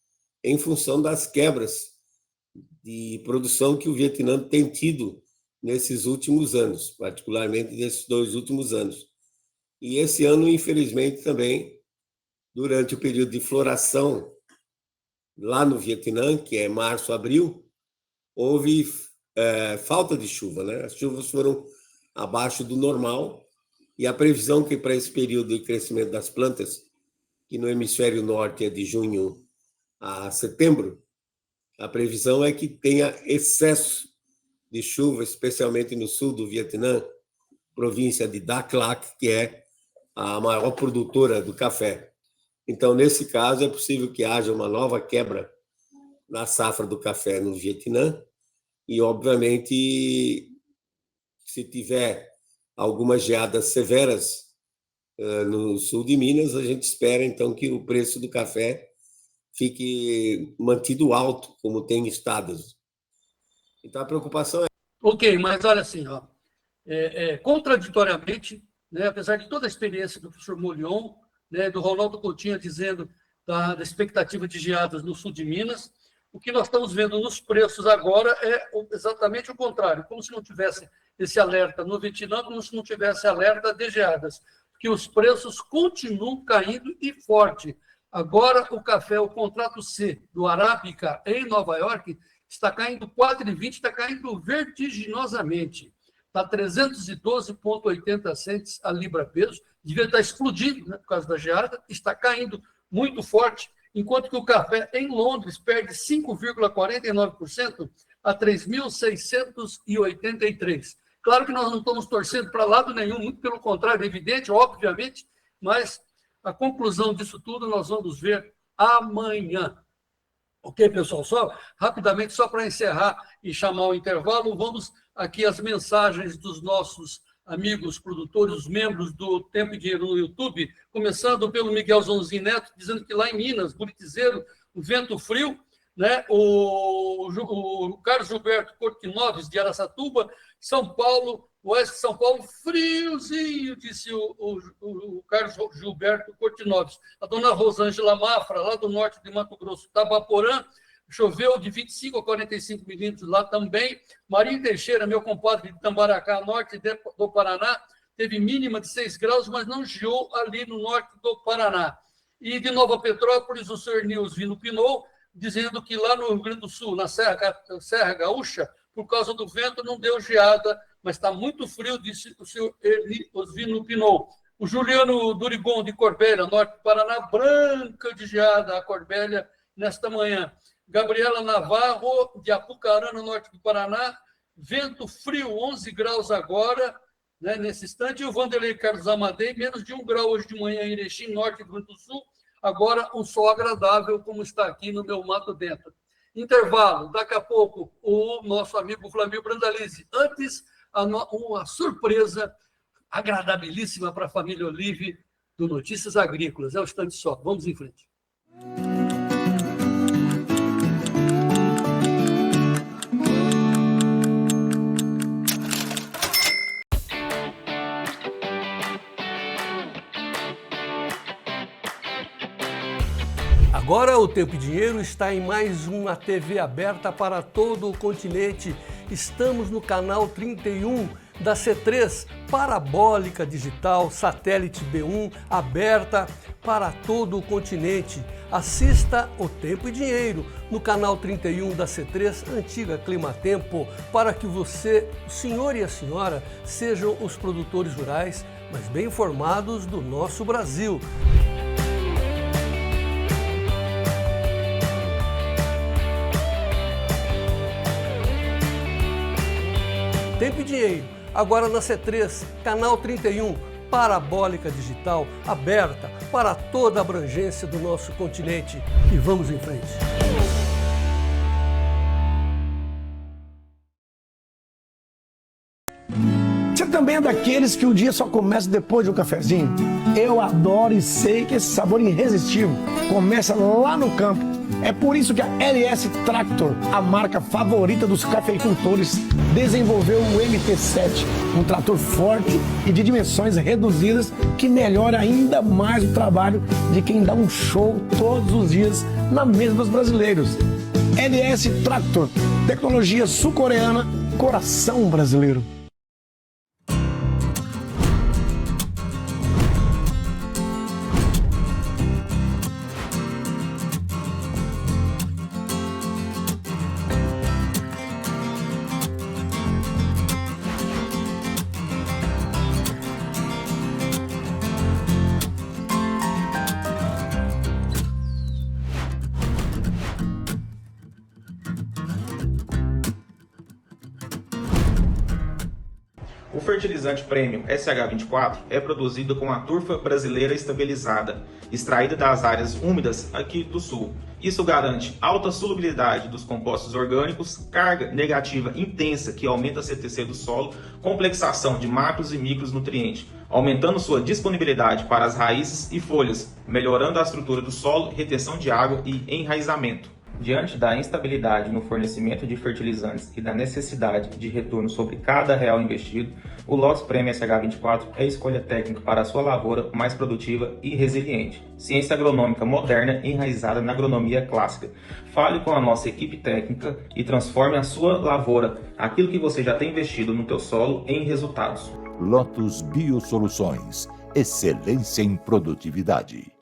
em função das quebras de produção que o Vietnã tem tido nesses últimos anos, particularmente nesses 2 últimos anos. E esse ano, infelizmente, também, durante o período de floração lá no Vietnã, que é março, abril, houve falta de chuva, né? As chuvas foram abaixo do normal, e a previsão que para esse período de crescimento das plantas, que no hemisfério norte é de junho a setembro, a previsão é que tenha excesso de chuva, especialmente no sul do Vietnã, província de Dak Lak, que é a maior produtora do café. Então, nesse caso, é possível que haja uma nova quebra na safra do café no Vietnã, e, obviamente, se tiver algumas geadas severas no sul de Minas, a gente espera, então, que o preço do café fique mantido alto, como tem estado. Então, a preocupação é... Ok, mas olha assim, ó, contraditoriamente, né, apesar de toda a experiência do professor Molion, né, do Ronaldo Coutinho dizendo da expectativa de geadas no sul de Minas, o que nós estamos vendo nos preços agora é exatamente o contrário, como se não tivesse esse alerta no Vietnã, como se não tivesse alerta de geadas, que os preços continuam caindo e forte. Agora, o café, o contrato C do Arábica em Nova York, está caindo 4,20, está caindo vertiginosamente. Está 312,80 cents a libra-peso, devia estar explodindo, né, por causa da geada, está caindo muito forte, enquanto que o café em Londres perde 5,49% a 3.683. Claro que nós não estamos torcendo para lado nenhum, muito pelo contrário, é evidente, obviamente, mas a conclusão disso tudo nós vamos ver amanhã. Ok, pessoal? Só rapidamente, só para encerrar e chamar o intervalo, vamos aqui às mensagens dos nossos amigos produtores, os membros do Tempo e Dinheiro no YouTube, começando pelo Miguel Zonzin Neto, dizendo que lá em Minas, Buritizeiro, o vento frio, né? O Carlos Gilberto Cortinoves, de Araçatuba, São Paulo, oeste de São Paulo, friozinho, disse o Carlos Gilberto Cortinoves. A dona Rosângela Mafra, lá do norte de Mato Grosso, Tabaporã, choveu de 25 a 45 milímetros lá também. Marinho Teixeira, meu compadre de Tambaracá, norte do Paraná, teve mínima de 6 graus, mas não geou ali no norte do Paraná. E de Nova Petrópolis, o senhor Nils Vino Pinot, dizendo que lá no Rio Grande do Sul, na Serra Gaúcha, por causa do vento, não deu geada, mas está muito frio, disse o senhor Osvino Pinot. O Juliano Durigon, de Corbélia, norte do Paraná, branca de geada, a Corbélia, nesta manhã. Gabriela Navarro, de Apucarana, norte do Paraná, vento frio, 11 graus agora, né, nesse instante. E o Vanderlei Carlos Amadei, menos de 1 grau hoje de manhã em Erechim, norte do Rio Grande do Sul. Agora, um sol agradável, como está aqui no meu mato dentro. Intervalo, daqui a pouco, o nosso amigo Flamir Brandalize. Antes, uma surpresa agradabilíssima para a família Olive do Notícias Agrícolas. É o instante só. Vamos em frente. Agora o Tempo e Dinheiro está em mais uma TV aberta para todo o continente. Estamos no canal 31 da C3, parabólica digital, satélite B1, aberta para todo o continente. Assista o Tempo e Dinheiro no canal 31 da C3, antiga Climatempo, para que você, o senhor e a senhora, sejam os produtores rurais, mas bem informados do nosso Brasil. Tempo e Dinheiro, agora na C3, canal 31, parabólica digital, aberta para toda a abrangência do nosso continente. E vamos em frente. Você também é daqueles que o dia só começa depois do cafezinho? Eu adoro e sei que esse sabor irresistível começa lá no campo. É por isso que a LS Tractor, a marca favorita dos cafeicultores, desenvolveu o MT-7, um trator forte e de dimensões reduzidas que melhora ainda mais o trabalho de quem dá um show todos os dias na mesa dos brasileiros. LS Tractor, tecnologia sul-coreana, coração brasileiro. O fertilizante Premium SH24 é produzido com a turfa brasileira estabilizada, extraída das áreas úmidas aqui do sul. Isso garante alta solubilidade dos compostos orgânicos, carga negativa intensa que aumenta a CTC do solo, complexação de macros e micronutrientes, aumentando sua disponibilidade para as raízes e folhas, melhorando a estrutura do solo, retenção de água e enraizamento. Diante da instabilidade no fornecimento de fertilizantes e da necessidade de retorno sobre cada real investido, o Lotus Premium SH24 é a escolha técnica para a sua lavoura mais produtiva e resiliente. Ciência agronômica moderna enraizada na agronomia clássica. Fale com a nossa equipe técnica e transforme a sua lavoura, aquilo que você já tem investido no teu solo, em resultados. Lotus Biosoluções, excelência em produtividade.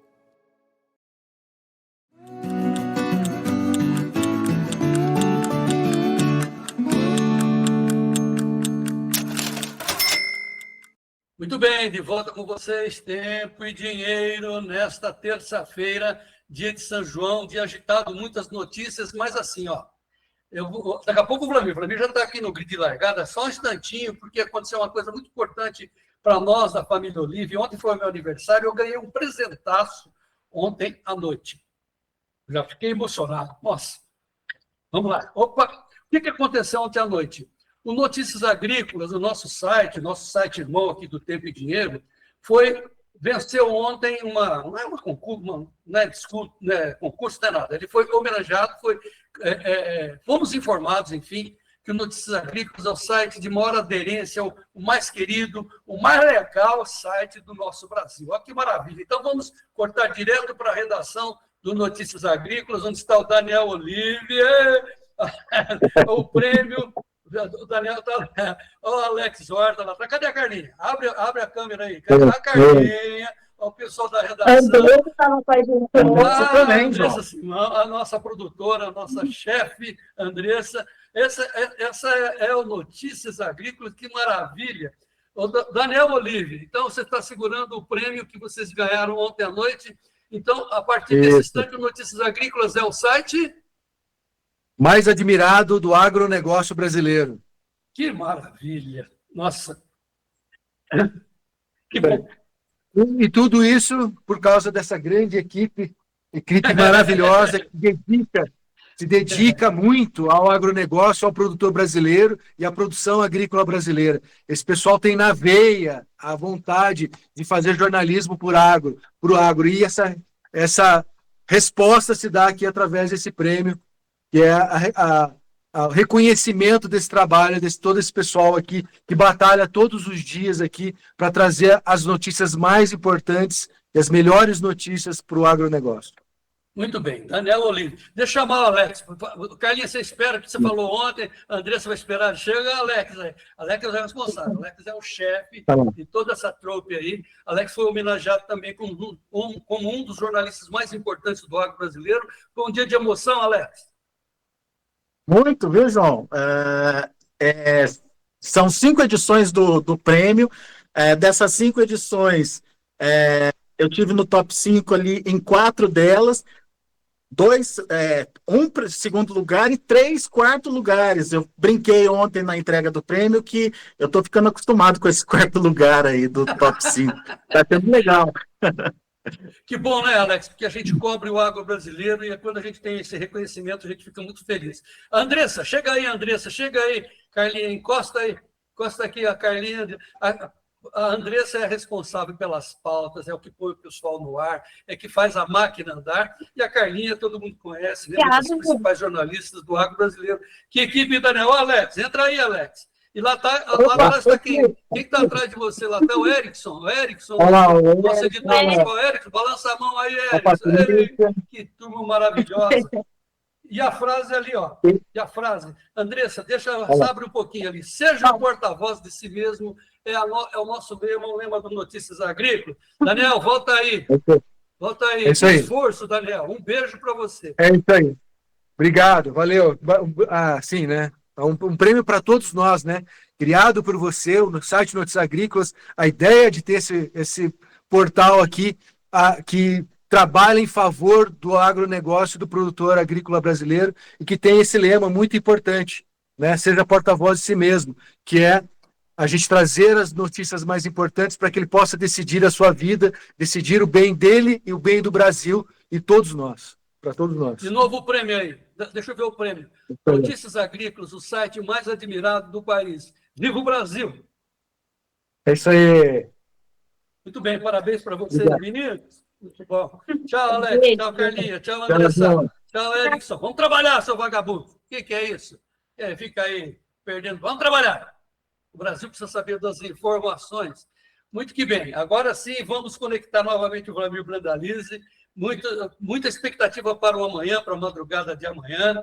Muito bem, de volta com vocês, Tempo e Dinheiro, nesta terça-feira, dia de São João, dia agitado, muitas notícias, mas assim, ó, daqui a pouco o Flamir já está aqui no grid de largada, só um instantinho, porque aconteceu uma coisa muito importante para nós, da família Olive. Ontem foi o meu aniversário, eu ganhei um presentaço ontem à noite. Já fiquei emocionado. Nossa, vamos lá. Opa, o que aconteceu ontem à noite? O Notícias Agrícolas, o nosso site irmão aqui do Tempo e Dinheiro, venceu ontem não é uma concurso, não é concurso, não é nada. Ele foi homenageado, fomos informados, enfim, que o Notícias Agrícolas é o site de maior aderência, o mais querido, o mais legal site do nosso Brasil. Olha que maravilha. Então, vamos cortar direto para a redação do Notícias Agrícolas, onde está o Daniel Olivier, o prêmio. O Daniel está. Olha o Alex Horta lá atrás. Cadê a Carlinha? Abre a câmera aí. Cadê a Carlinha? Olha o pessoal da redação. Andressa Simão, a nossa produtora, a nossa chefe, Andressa. Essa é o Notícias Agrícolas, que maravilha. O Daniel Olivier, então você está segurando o prêmio que vocês ganharam ontem à noite. Então, a partir desse instante, o Notícias Agrícolas é o site mais admirado do agronegócio brasileiro. Que maravilha! Nossa! Que bom! E tudo isso por causa dessa grande equipe maravilhosa que se dedica muito ao agronegócio, ao produtor brasileiro e à produção agrícola brasileira. Esse pessoal tem na veia a vontade de fazer jornalismo por agro. E essa resposta se dá aqui através desse prêmio, que é o reconhecimento desse trabalho, todo esse pessoal aqui que batalha todos os dias aqui para trazer as notícias mais importantes e as melhores notícias para o agronegócio. Muito bem, Daniel Oliveira. Deixa eu chamar o Alex. Carlinhos, você espera, que você falou ontem, a Andressa vai esperar. Chega Alex aí. Alex é o responsável, Alex é o chefe de toda essa trope aí. Alex foi homenageado também como um dos jornalistas mais importantes do agro brasileiro. Foi um dia de emoção, Alex. Muito, viu, João? São 5 edições do prêmio. Dessas 5 edições, eu tive no top 5 ali em 4 delas. 1 segundo lugar e 3 quarto lugares. Eu brinquei ontem na entrega do prêmio que eu estou ficando acostumado com esse 4º lugar aí do top 5. Está sendo legal. Que bom, né, Alex? Porque a gente cobre o agro brasileiro e quando a gente tem esse reconhecimento, a gente fica muito feliz. Andressa, chega aí, Andressa, chega aí. Carlinha, encosta aí. Encosta aqui a Carlinha. A Andressa é a responsável pelas pautas, é o que põe o pessoal no ar, é que faz a máquina andar. E a Carlinha, todo mundo conhece, né? Uma das principais jornalistas do agro brasileiro. Que equipe, Daniel? Ô, Alex, entra aí, Alex. E lá atrás está quem? Quem está atrás de você? Lá está o Erickson. O Erickson, nosso editor principal. Erickson, balança a mão aí, Erickson. Que turma maravilhosa. E a frase ali, ó. E a frase. Andressa, abre um pouquinho ali. Seja o porta-voz de si mesmo, é o nosso lema, o lema do Notícias Agrícolas. Daniel, volta aí. Volta aí. É isso aí. Esforço, Daniel. Um beijo para você. É isso aí. Obrigado, valeu. Sim, né? Um prêmio para todos nós, né? Criado por você, no site Notícias Agrícolas, a ideia de ter esse portal aqui que trabalha em favor do agronegócio, do produtor agrícola brasileiro e que tem esse lema muito importante, né? Seja porta-voz de si mesmo, que é a gente trazer as notícias mais importantes para que ele possa decidir a sua vida, decidir o bem dele e o bem do Brasil e todos nós, para todos nós. De novo o prêmio aí. Deixa eu ver o prêmio. Notícias Agrícolas, o site mais admirado do país. Viva o Brasil! É isso aí. Muito bem, parabéns para vocês, meninos. Muito bom. Tchau, Alex. Tchau, Carlinha. Tchau, Andressa. Tchau, Erickson. Vamos trabalhar, seu vagabundo. O que é isso? Fica aí perdendo. Vamos trabalhar. O Brasil precisa saber das informações. Muito que bem. Agora sim, vamos conectar novamente o Vlamir Brandalize. Muita expectativa para o amanhã, para a madrugada de amanhã.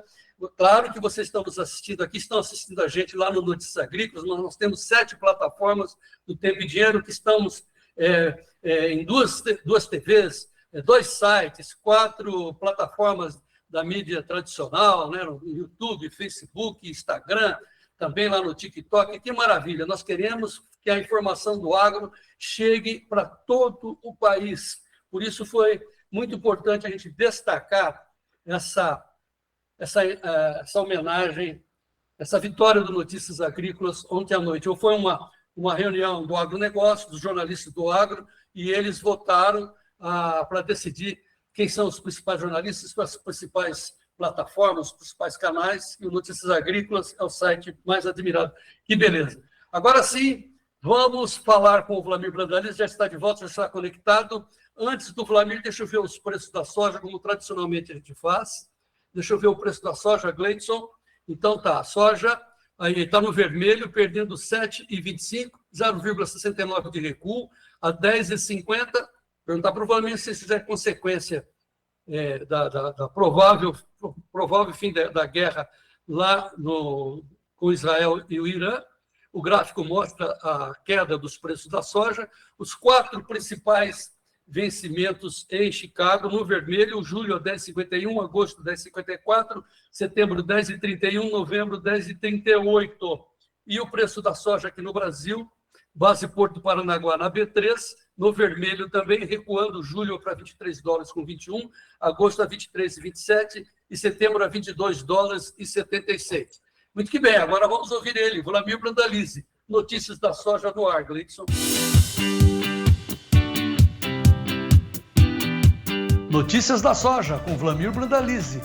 Claro que vocês estão nos assistindo aqui, estão assistindo a gente lá no Notícias Agrícolas, mas nós temos 7 plataformas do Tempo e Dinheiro, que estamos em duas TVs, 2 sites, 4 plataformas da mídia tradicional, né, no YouTube, Facebook, Instagram, também lá no TikTok. Que maravilha! Nós queremos que a informação do agro chegue para todo o país. Por isso foi muito importante a gente destacar essa homenagem, essa vitória do Notícias Agrícolas ontem à noite. Foi uma reunião do agronegócio, dos jornalistas do agro, e eles votaram para decidir quem são os principais jornalistas, as principais plataformas, os principais canais, e o Notícias Agrícolas é o site mais admirado. Que beleza. Agora sim, vamos falar com o Wlamir Brandalize, já está de volta, já está conectado. Antes do Wlamir, deixa eu ver os preços da soja, como tradicionalmente a gente faz. Deixa eu ver o preço da soja, Gleidson. Então tá, a soja aí está no vermelho, perdendo 7,25, 0,69 de recuo, a 10,50. Perguntar para o Wlamir se fizer consequência da provável fim da guerra lá com Israel e o Irã. O gráfico mostra a queda dos preços da soja. Os 4 principais vencimentos em Chicago, no vermelho, julho 10,51, agosto 10,54, setembro 10,31, novembro 10,38. E o preço da soja aqui no Brasil, base Porto Paranaguá na B3, no vermelho também, recuando, julho para $23,21, agosto a 23,27 e setembro a $22,76. Muito que bem, agora vamos ouvir ele, Wlamir Brandalize, notícias da soja no ar, Gleidson. Notícias da soja com Wlamir Brandalize.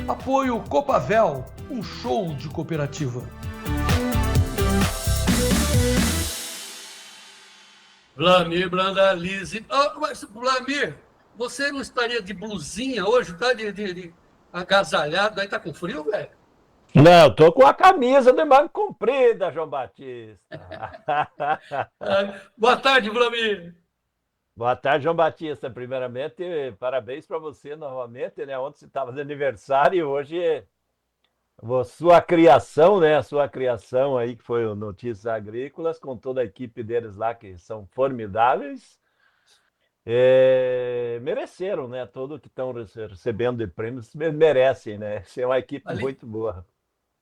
Apoio Copavel, um show de cooperativa. Wlamir Brandalize. Mas, Wlamir, você não estaria de blusinha hoje? Está de agasalhado? Aí está com frio, velho? Não, eu tô com a camisa de manga comprida, João Batista. Boa tarde, Wlamir. Boa tarde, João Batista. Primeiramente, parabéns para você novamente, né? Ontem você estava de aniversário e hoje sua criação, né? A sua criação aí, que foi o Notícias Agrícolas, com toda a equipe deles lá, que são formidáveis. Mereceram, né? Todos que estão recebendo de prêmios merecem, né? Essa é uma equipe muito boa.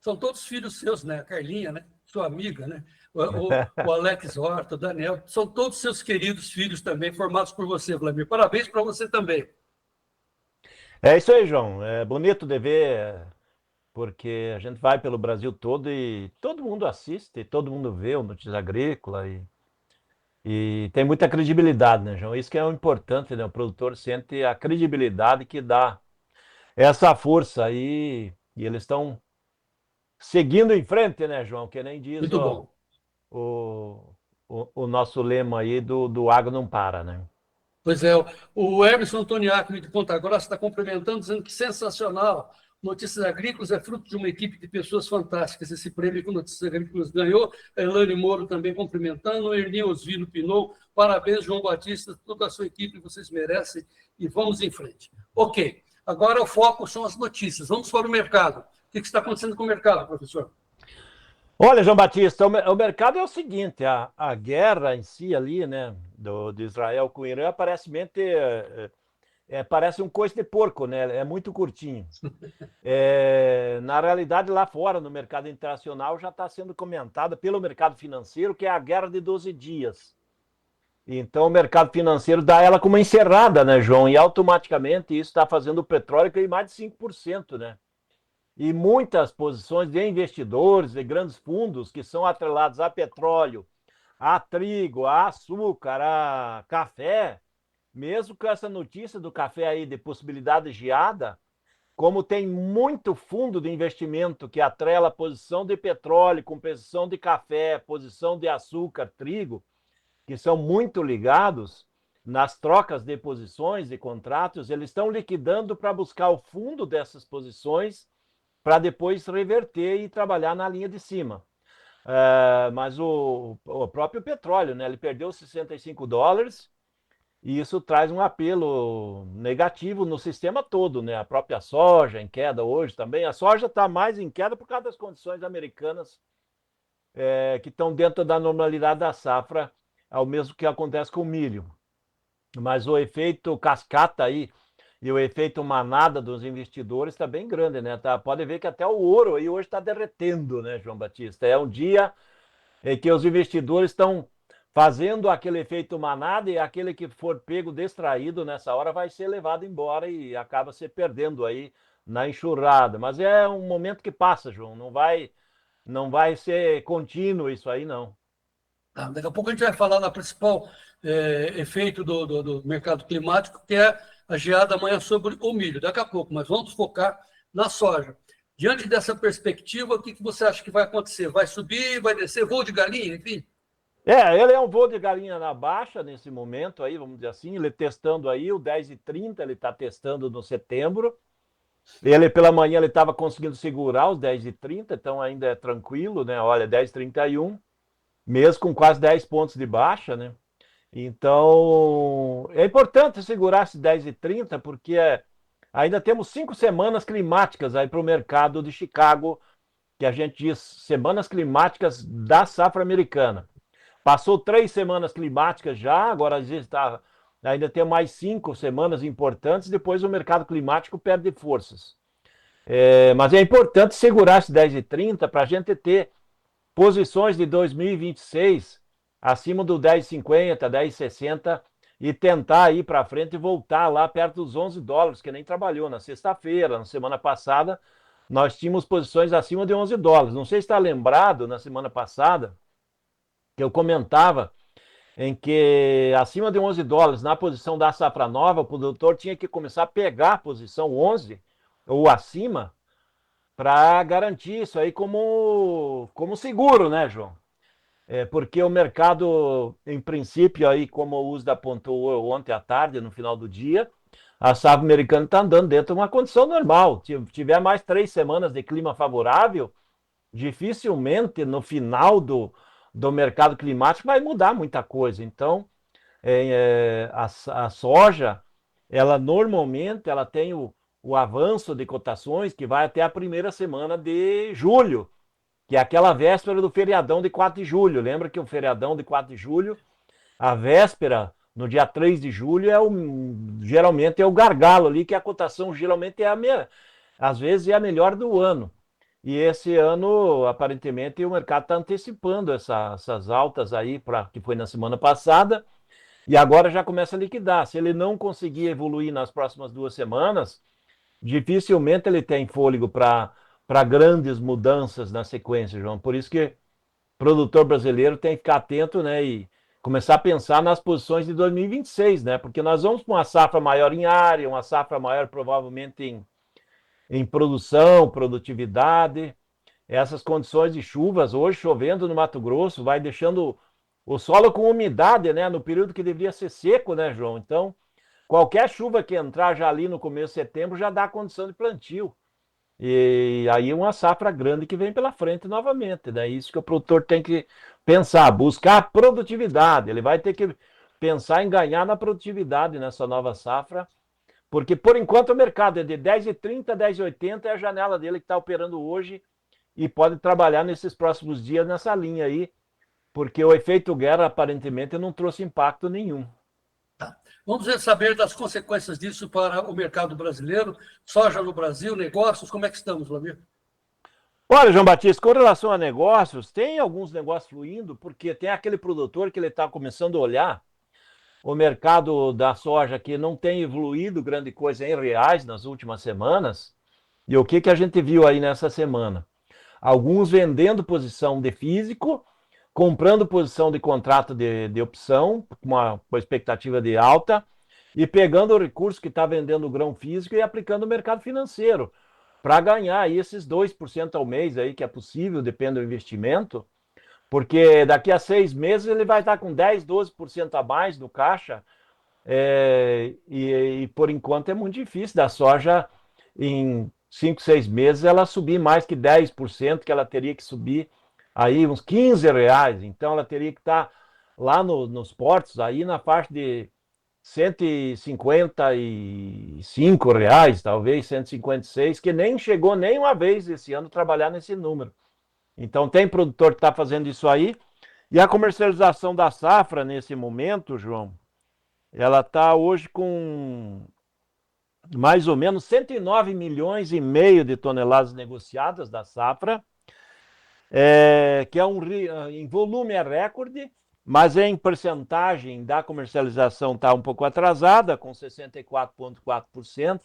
São todos filhos seus, né? A Carlinha, né? Sua amiga, né? O Alex Horta, o Daniel, são todos seus queridos filhos também, formados por você, Wlamir. Parabéns para você também. É isso aí, João. É bonito de ver, porque a gente vai pelo Brasil todo e todo mundo assiste, todo mundo vê o Notícias Agrícola e tem muita credibilidade, né, João? Isso que é o importante, né? O produtor sente a credibilidade que dá essa força aí e eles estão seguindo em frente, né, João? Que nem diz o nosso lema aí do água não para, né? Pois é, o Emerson Antoniaco de Ponta Grossa está cumprimentando, dizendo que sensacional. Notícias Agrícolas é fruto de uma equipe de pessoas fantásticas. Esse prêmio que o Notícias Agrícolas ganhou, a Elane Moro também cumprimentando, o Ernie Osvino Pinot, parabéns, João Batista, toda a sua equipe, vocês merecem, e vamos em frente. Ok, agora o foco são as notícias. Vamos para o mercado. O que está acontecendo com o mercado, professor? Olha, João Batista, o mercado é o seguinte, a guerra em si ali, né, de Israel com o Irã, parece um coice de porco, né, é muito curtinho. Na realidade, lá fora, no mercado internacional, já está sendo comentada pelo mercado financeiro que é a guerra de 12 dias. Então, o mercado financeiro dá ela como encerrada, né, João, e automaticamente isso está fazendo o petróleo cair mais de 5%, né? E muitas posições de investidores, de grandes fundos que são atrelados a petróleo, a trigo, a açúcar, a café, mesmo com essa notícia do café aí de possibilidade de geada, como tem muito fundo de investimento que atrela a posição de petróleo com posição de café, posição de açúcar, trigo, que são muito ligados nas trocas de posições e contratos, eles estão liquidando para buscar o fundo dessas posições para depois reverter e trabalhar na linha de cima. Mas o próprio petróleo, né, ele perdeu $65 e isso traz um apelo negativo no sistema todo, né? A própria soja em queda hoje também. A soja está mais em queda por causa das condições americanas que estão dentro da normalidade da safra, ao mesmo que acontece com o milho. Mas o efeito cascata aí, e o efeito manada dos investidores está bem grande, né? Pode ver que até o ouro aí hoje está derretendo, né, João Batista? É um dia em que os investidores estão fazendo aquele efeito manada e aquele que for pego distraído nessa hora vai ser levado embora e acaba se perdendo aí na enxurrada. Mas é um momento que passa, João. Não vai ser contínuo isso aí, não. Daqui a pouco a gente vai falar na principal efeito do mercado climático, que é a geada amanhã sobre o milho, daqui a pouco, mas vamos focar na soja. Diante dessa perspectiva, o que você acha que vai acontecer? Vai subir, vai descer, voo de galinha, enfim? Ele é um voo de galinha na baixa nesse momento aí, vamos dizer assim, ele testando aí o 10,30, ele está testando no setembro. Ele, pela manhã, ele estava conseguindo segurar os 10,30, então ainda é tranquilo, né? Olha, 10,31, mesmo com quase 10 pontos de baixa, né? Então, é importante segurar esse 10,30, porque ainda temos 5 semanas climáticas aí para o mercado de Chicago, que a gente diz semanas climáticas da safra americana. Passou 3 semanas climáticas já, agora ainda tem mais 5 semanas importantes, depois o mercado climático perde forças. Mas é importante segurar esse 10,30 para a gente ter posições de 2026 acima do 10,50, 10,60 e tentar ir para frente e voltar lá perto dos $11, que nem trabalhou na sexta-feira, na semana passada, nós tínhamos posições acima de $11. Não sei se está lembrado, na semana passada, que eu comentava em que acima de $11, na posição da safra nova, o produtor tinha que começar a pegar a posição 11 ou acima para garantir isso aí como seguro, né, João? Porque o mercado, em princípio, aí, como o USDA apontou ontem à tarde, no final do dia, a safra americana está andando dentro de uma condição normal. Se tiver mais 3 semanas de clima favorável, dificilmente no final do mercado climático vai mudar muita coisa. Então, a soja, ela normalmente ela tem o avanço de cotações que vai até a primeira semana de julho, que é aquela véspera do feriadão de 4 de julho. Lembra que o feriadão de 4 de julho, a véspera, no dia 3 de julho, geralmente é o gargalo ali, que a cotação geralmente às vezes é a melhor do ano. E esse ano, aparentemente, o mercado está antecipando essas altas aí, que foi na semana passada, e agora já começa a liquidar. Se ele não conseguir evoluir nas próximas 2 semanas, dificilmente ele tem fôlego para grandes mudanças na sequência, João. Por isso que o produtor brasileiro tem que ficar atento, né, e começar a pensar nas posições de 2026, né, porque nós vamos para uma safra maior em área, uma safra maior provavelmente em produção, produtividade. Essas condições de chuvas, hoje chovendo no Mato Grosso, vai deixando o solo com umidade, né, no período que deveria ser seco, né, João? Então, qualquer chuva que entrar já ali no começo de setembro já dá condição de plantio. E aí uma safra grande que vem pela frente novamente, né? Isso que o produtor tem que pensar, buscar produtividade. Ele vai ter que pensar em ganhar na produtividade nessa nova safra, porque por enquanto o mercado é de 10,30, 10,80 é a janela dele que está operando hoje e pode trabalhar nesses próximos dias nessa linha aí, porque o efeito guerra aparentemente não trouxe impacto nenhum. Vamos saber das consequências disso para o mercado brasileiro, soja no Brasil, negócios, como é que estamos, Vlamir? Olha, João Batista, com relação a negócios, tem alguns negócios fluindo, porque tem aquele produtor que ele está começando a olhar o mercado da soja que não tem evoluído grande coisa em reais nas últimas semanas. E o que a gente viu aí nessa semana? Alguns vendendo posição de físico, comprando posição de contrato de opção, com uma expectativa de alta, e pegando o recurso que está vendendo o grão físico e aplicando no mercado financeiro, para ganhar aí esses 2% ao mês, aí, que é possível, depende do investimento, porque daqui a 6 meses ele vai estar com 10%, 12% a mais no caixa, e por enquanto é muito difícil da soja, em 5, 6 meses, ela subir mais que 10%, que ela teria que subir aí uns R$ 15, então ela teria que estar lá nos portos, aí na faixa de R$ 155, talvez, 156, que nem chegou nenhuma vez esse ano trabalhar nesse número. Então tem produtor que está fazendo isso aí, e a comercialização da safra nesse momento, João, ela está hoje com mais ou menos 109,5 milhões de toneladas negociadas da safra, que em volume é recorde, mas em percentagem da comercialização está um pouco atrasada, com 64,4%,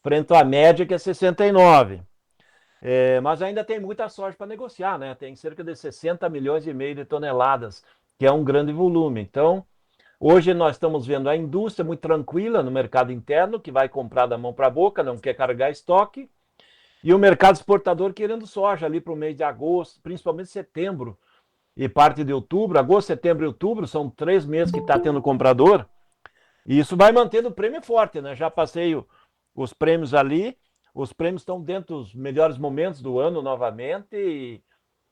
frente à média que é 69%. Mas ainda tem muita soja para negociar, né? Tem cerca de 60,5 milhões de toneladas, que é um grande volume. Então, Hoje nós estamos vendo a indústria muito tranquila no mercado interno, que vai comprar da mão para a boca, não quer carregar estoque, e o mercado exportador querendo soja ali para o mês de agosto, principalmente setembro e parte de outubro. Agosto, setembro e outubro são 3 meses que está tendo comprador, e isso vai mantendo o prêmio forte, né? Já passei os prêmios ali, os prêmios estão dentro dos melhores momentos do ano novamente,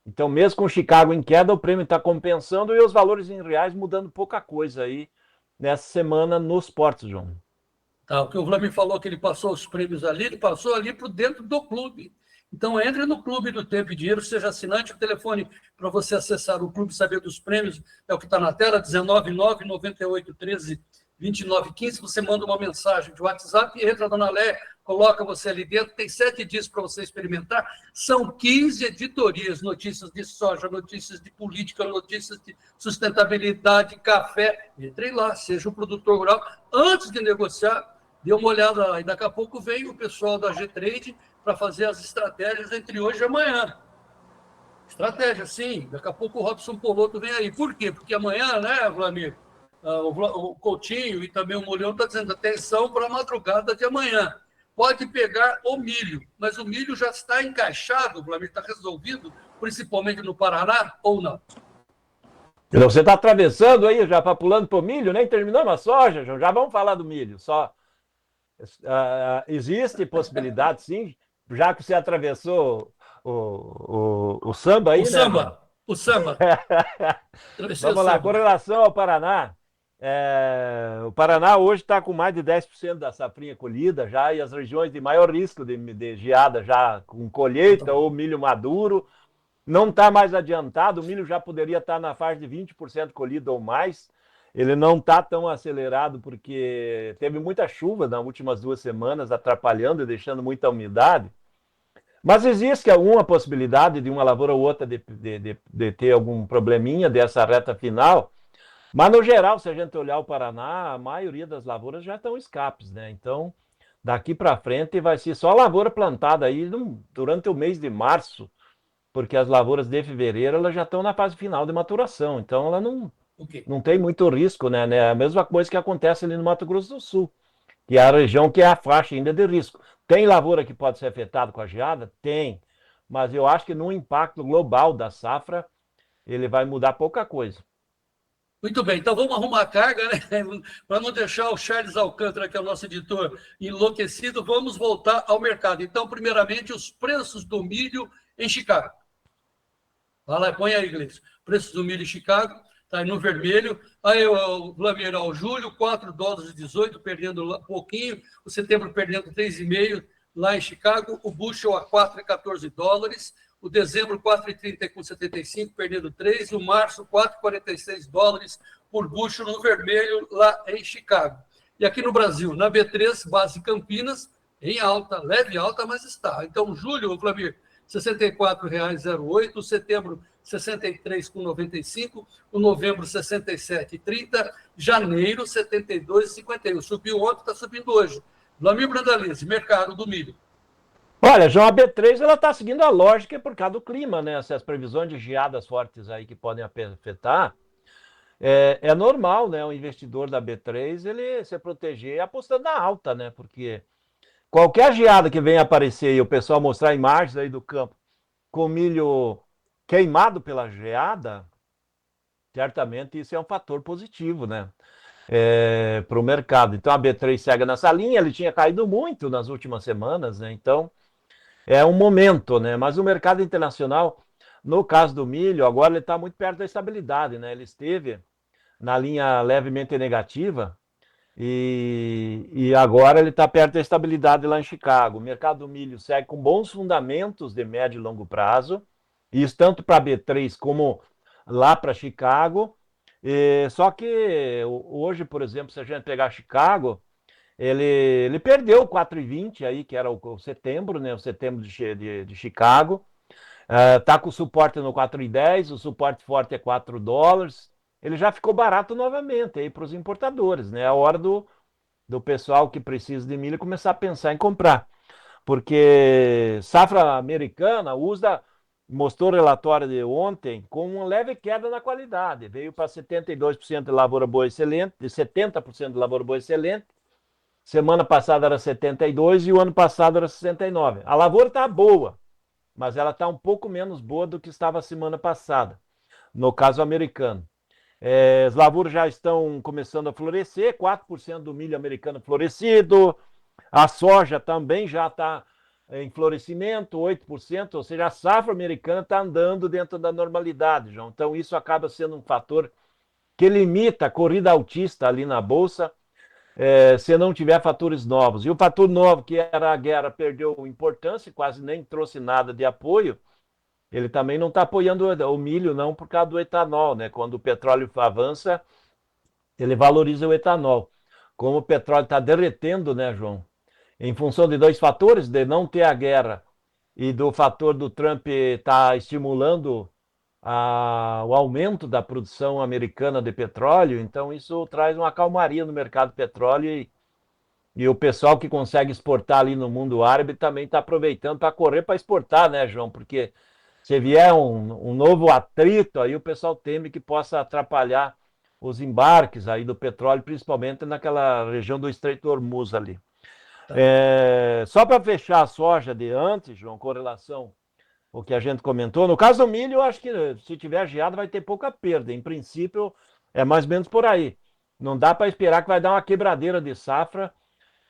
então mesmo com Chicago em queda, o prêmio está compensando e os valores em reais mudando pouca coisa aí nessa semana nos portos, João. Tá, o que o Vlamir falou que ele passou os prêmios ali, ele passou ali para dentro do clube. Então, entre no Clube do Tempo e Dinheiro, seja assinante, o telefone para você acessar o clube e saber dos prêmios é o que está na tela, 19998132915. Você manda uma mensagem de WhatsApp, entra, Dona Lé, coloca você ali dentro, tem 7 dias para você experimentar. São 15 editorias, notícias de soja, notícias de política, notícias de sustentabilidade, café. Entre lá, seja um produtor rural. Antes de negociar, dê uma olhada lá. E daqui a pouco vem o pessoal da G-Trade para fazer as estratégias entre hoje e amanhã. Estratégia, sim. Daqui a pouco o Robson Poloto vem aí. Por quê? Porque amanhã, né, Vlamir? O Coutinho e também o Molhão estão dizendo atenção para a madrugada de amanhã. Pode pegar o milho, mas o milho já está encaixado, Vlamir, está resolvido, principalmente no Paraná, ou não? Você está atravessando aí, já está pulando para o milho, nem terminamos a soja, João. Já vamos falar do milho. Só existe possibilidade, sim, já que você atravessou o samba aí, o né? Samba, o samba. Vamos lá, com relação ao Paraná, o Paraná hoje está com mais de 10% da safrinha colhida já, e as regiões de maior risco de geada já com colheita ou milho maduro. Não está mais adiantado, o milho já poderia estar na faixa de 20% colhido ou mais. Ele não está tão acelerado porque teve muita chuva nas últimas 2 semanas, atrapalhando e deixando muita umidade. Mas existe alguma possibilidade de uma lavoura ou outra de ter algum probleminha dessa reta final. Mas, no geral, se a gente olhar o Paraná, a maioria das lavouras já estão escapes, né? Então, daqui para frente vai ser só lavoura plantada aí durante o mês de março, porque as lavouras de fevereiro elas já estão na fase final de maturação, então ela não tem muito risco, né? É a mesma coisa que acontece ali no Mato Grosso do Sul, que é a região que é a faixa ainda de risco. Tem lavoura que pode ser afetada com a geada? Tem, mas eu acho que no impacto global da safra, ele vai mudar pouca coisa. Muito bem, então vamos arrumar a carga, né? Para não deixar o Charles Alcântara, que é o nosso editor, enlouquecido, vamos voltar ao mercado. Então, primeiramente, os preços do milho em Chicago. Vai lá, põe aí, Gleice. Preços do milho em Chicago, está aí no vermelho. Aí o Vlamir, o julho, $4,18, perdendo um pouquinho. O setembro perdendo 3,5 lá em Chicago. O bushel a $4,14. O dezembro, $4,30,75, perdendo 3. O março, $4,46 por bushel no vermelho lá em Chicago. E aqui no Brasil, na B3, base Campinas, em alta, leve alta, mas está. Então, julho, Vlamir, R$ 64,08, o setembro R$ 63,95, o novembro R$ 67,30, janeiro R$ 72,51. Subiu ontem, está subindo hoje. Vlamir Brandalize, mercado do milho. Olha, João, a B3 ela está seguindo a lógica por causa do clima, né? Essas previsões de geadas fortes aí que podem afetar. É normal, né? O investidor da B3 ele se proteger apostando na alta, né? Porque qualquer geada que venha aparecer e o pessoal mostrar imagens aí do campo com milho queimado pela geada, certamente isso é um fator positivo, né? Para o mercado. Então a B3 segue nessa linha, ele tinha caído muito nas últimas semanas, né? Então é um momento, né? Mas o mercado internacional, no caso do milho, agora ele está muito perto da estabilidade, né? Ele esteve na linha levemente negativa, e agora ele está perto da estabilidade lá em Chicago. O mercado do milho segue com bons fundamentos de médio e longo prazo, isso tanto para a B3 como lá para Chicago. Só que hoje, por exemplo, se a gente pegar Chicago, ele perdeu o 4,20 aí, que era o setembro, né? O setembro de Chicago. Está com suporte no 4,10, o suporte forte é $4. Ele já ficou barato novamente aí para os importadores, né? É a hora do pessoal que precisa de milho começar a pensar em comprar. Porque safra americana usa mostrou o relatório de ontem com uma leve queda na qualidade. Veio para 72% de lavoura boa excelente, de 70% de lavoura boa excelente. Semana passada era 72% e o ano passado era 69%. A lavoura está boa, mas ela está um pouco menos boa do que estava a semana passada, no caso americano. As lavouras já estão começando a florescer, 4% do milho americano florescido, a soja também já está em florescimento, 8%, ou seja, a safra americana está andando dentro da normalidade, João. Então isso acaba sendo um fator que limita a corrida altista ali na Bolsa, se não tiver fatores novos. E o fator novo, que era a guerra, perdeu importância, quase nem trouxe nada de apoio. Ele também não está apoiando o milho, não, por causa do etanol, né? Quando o petróleo avança, ele valoriza o etanol. Como o petróleo está derretendo, né, João? Em função de dois fatores, de não ter a guerra e do fator do Trump estar estimulando o aumento da produção americana de petróleo, então isso traz uma calmaria no mercado de petróleo e o pessoal que consegue exportar ali no mundo árabe também está aproveitando para correr para exportar, né, João? Porque se vier um novo atrito, aí o pessoal teme que possa atrapalhar os embarques aí do petróleo, principalmente naquela região do Estreito de Hormuz ali. Só para fechar a soja de antes, João, com relação ao que a gente comentou, no caso do milho, eu acho que se tiver geada vai ter pouca perda. Em princípio, é mais ou menos por aí. Não dá para esperar que vai dar uma quebradeira de safra,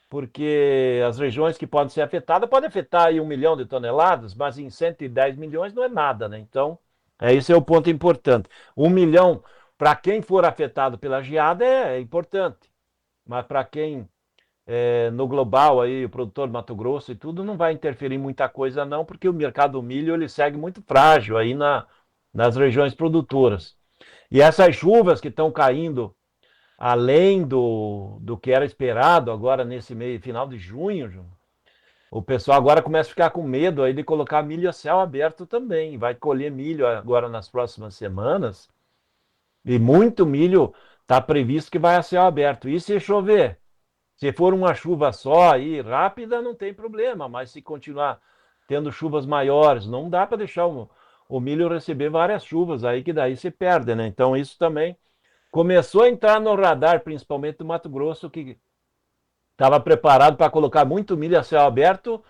porque as regiões que podem ser afetadas podem afetar aí 1 milhão de toneladas, mas em 110 milhões não é nada, né? Então, esse é o ponto importante. 1 milhão, para quem for afetado pela geada, é importante. Mas para quem, no global, aí, o produtor de Mato Grosso e tudo, não vai interferir muita coisa não, porque o mercado do milho ele segue muito frágil aí nas regiões produtoras. E essas chuvas que estão caindo além do que era esperado agora nesse final de junho, João, o pessoal agora começa a ficar com medo aí de colocar milho a céu aberto também. Vai colher milho agora nas próximas semanas e muito milho está previsto que vai a céu aberto. E se chover? Se for uma chuva só aí, rápida, não tem problema, mas se continuar tendo chuvas maiores, não dá para deixar o milho receber várias chuvas aí, que daí se perde, né? Então isso também começou a entrar no radar, principalmente do Mato Grosso, que estava preparado para colocar muito milho a céu aberto,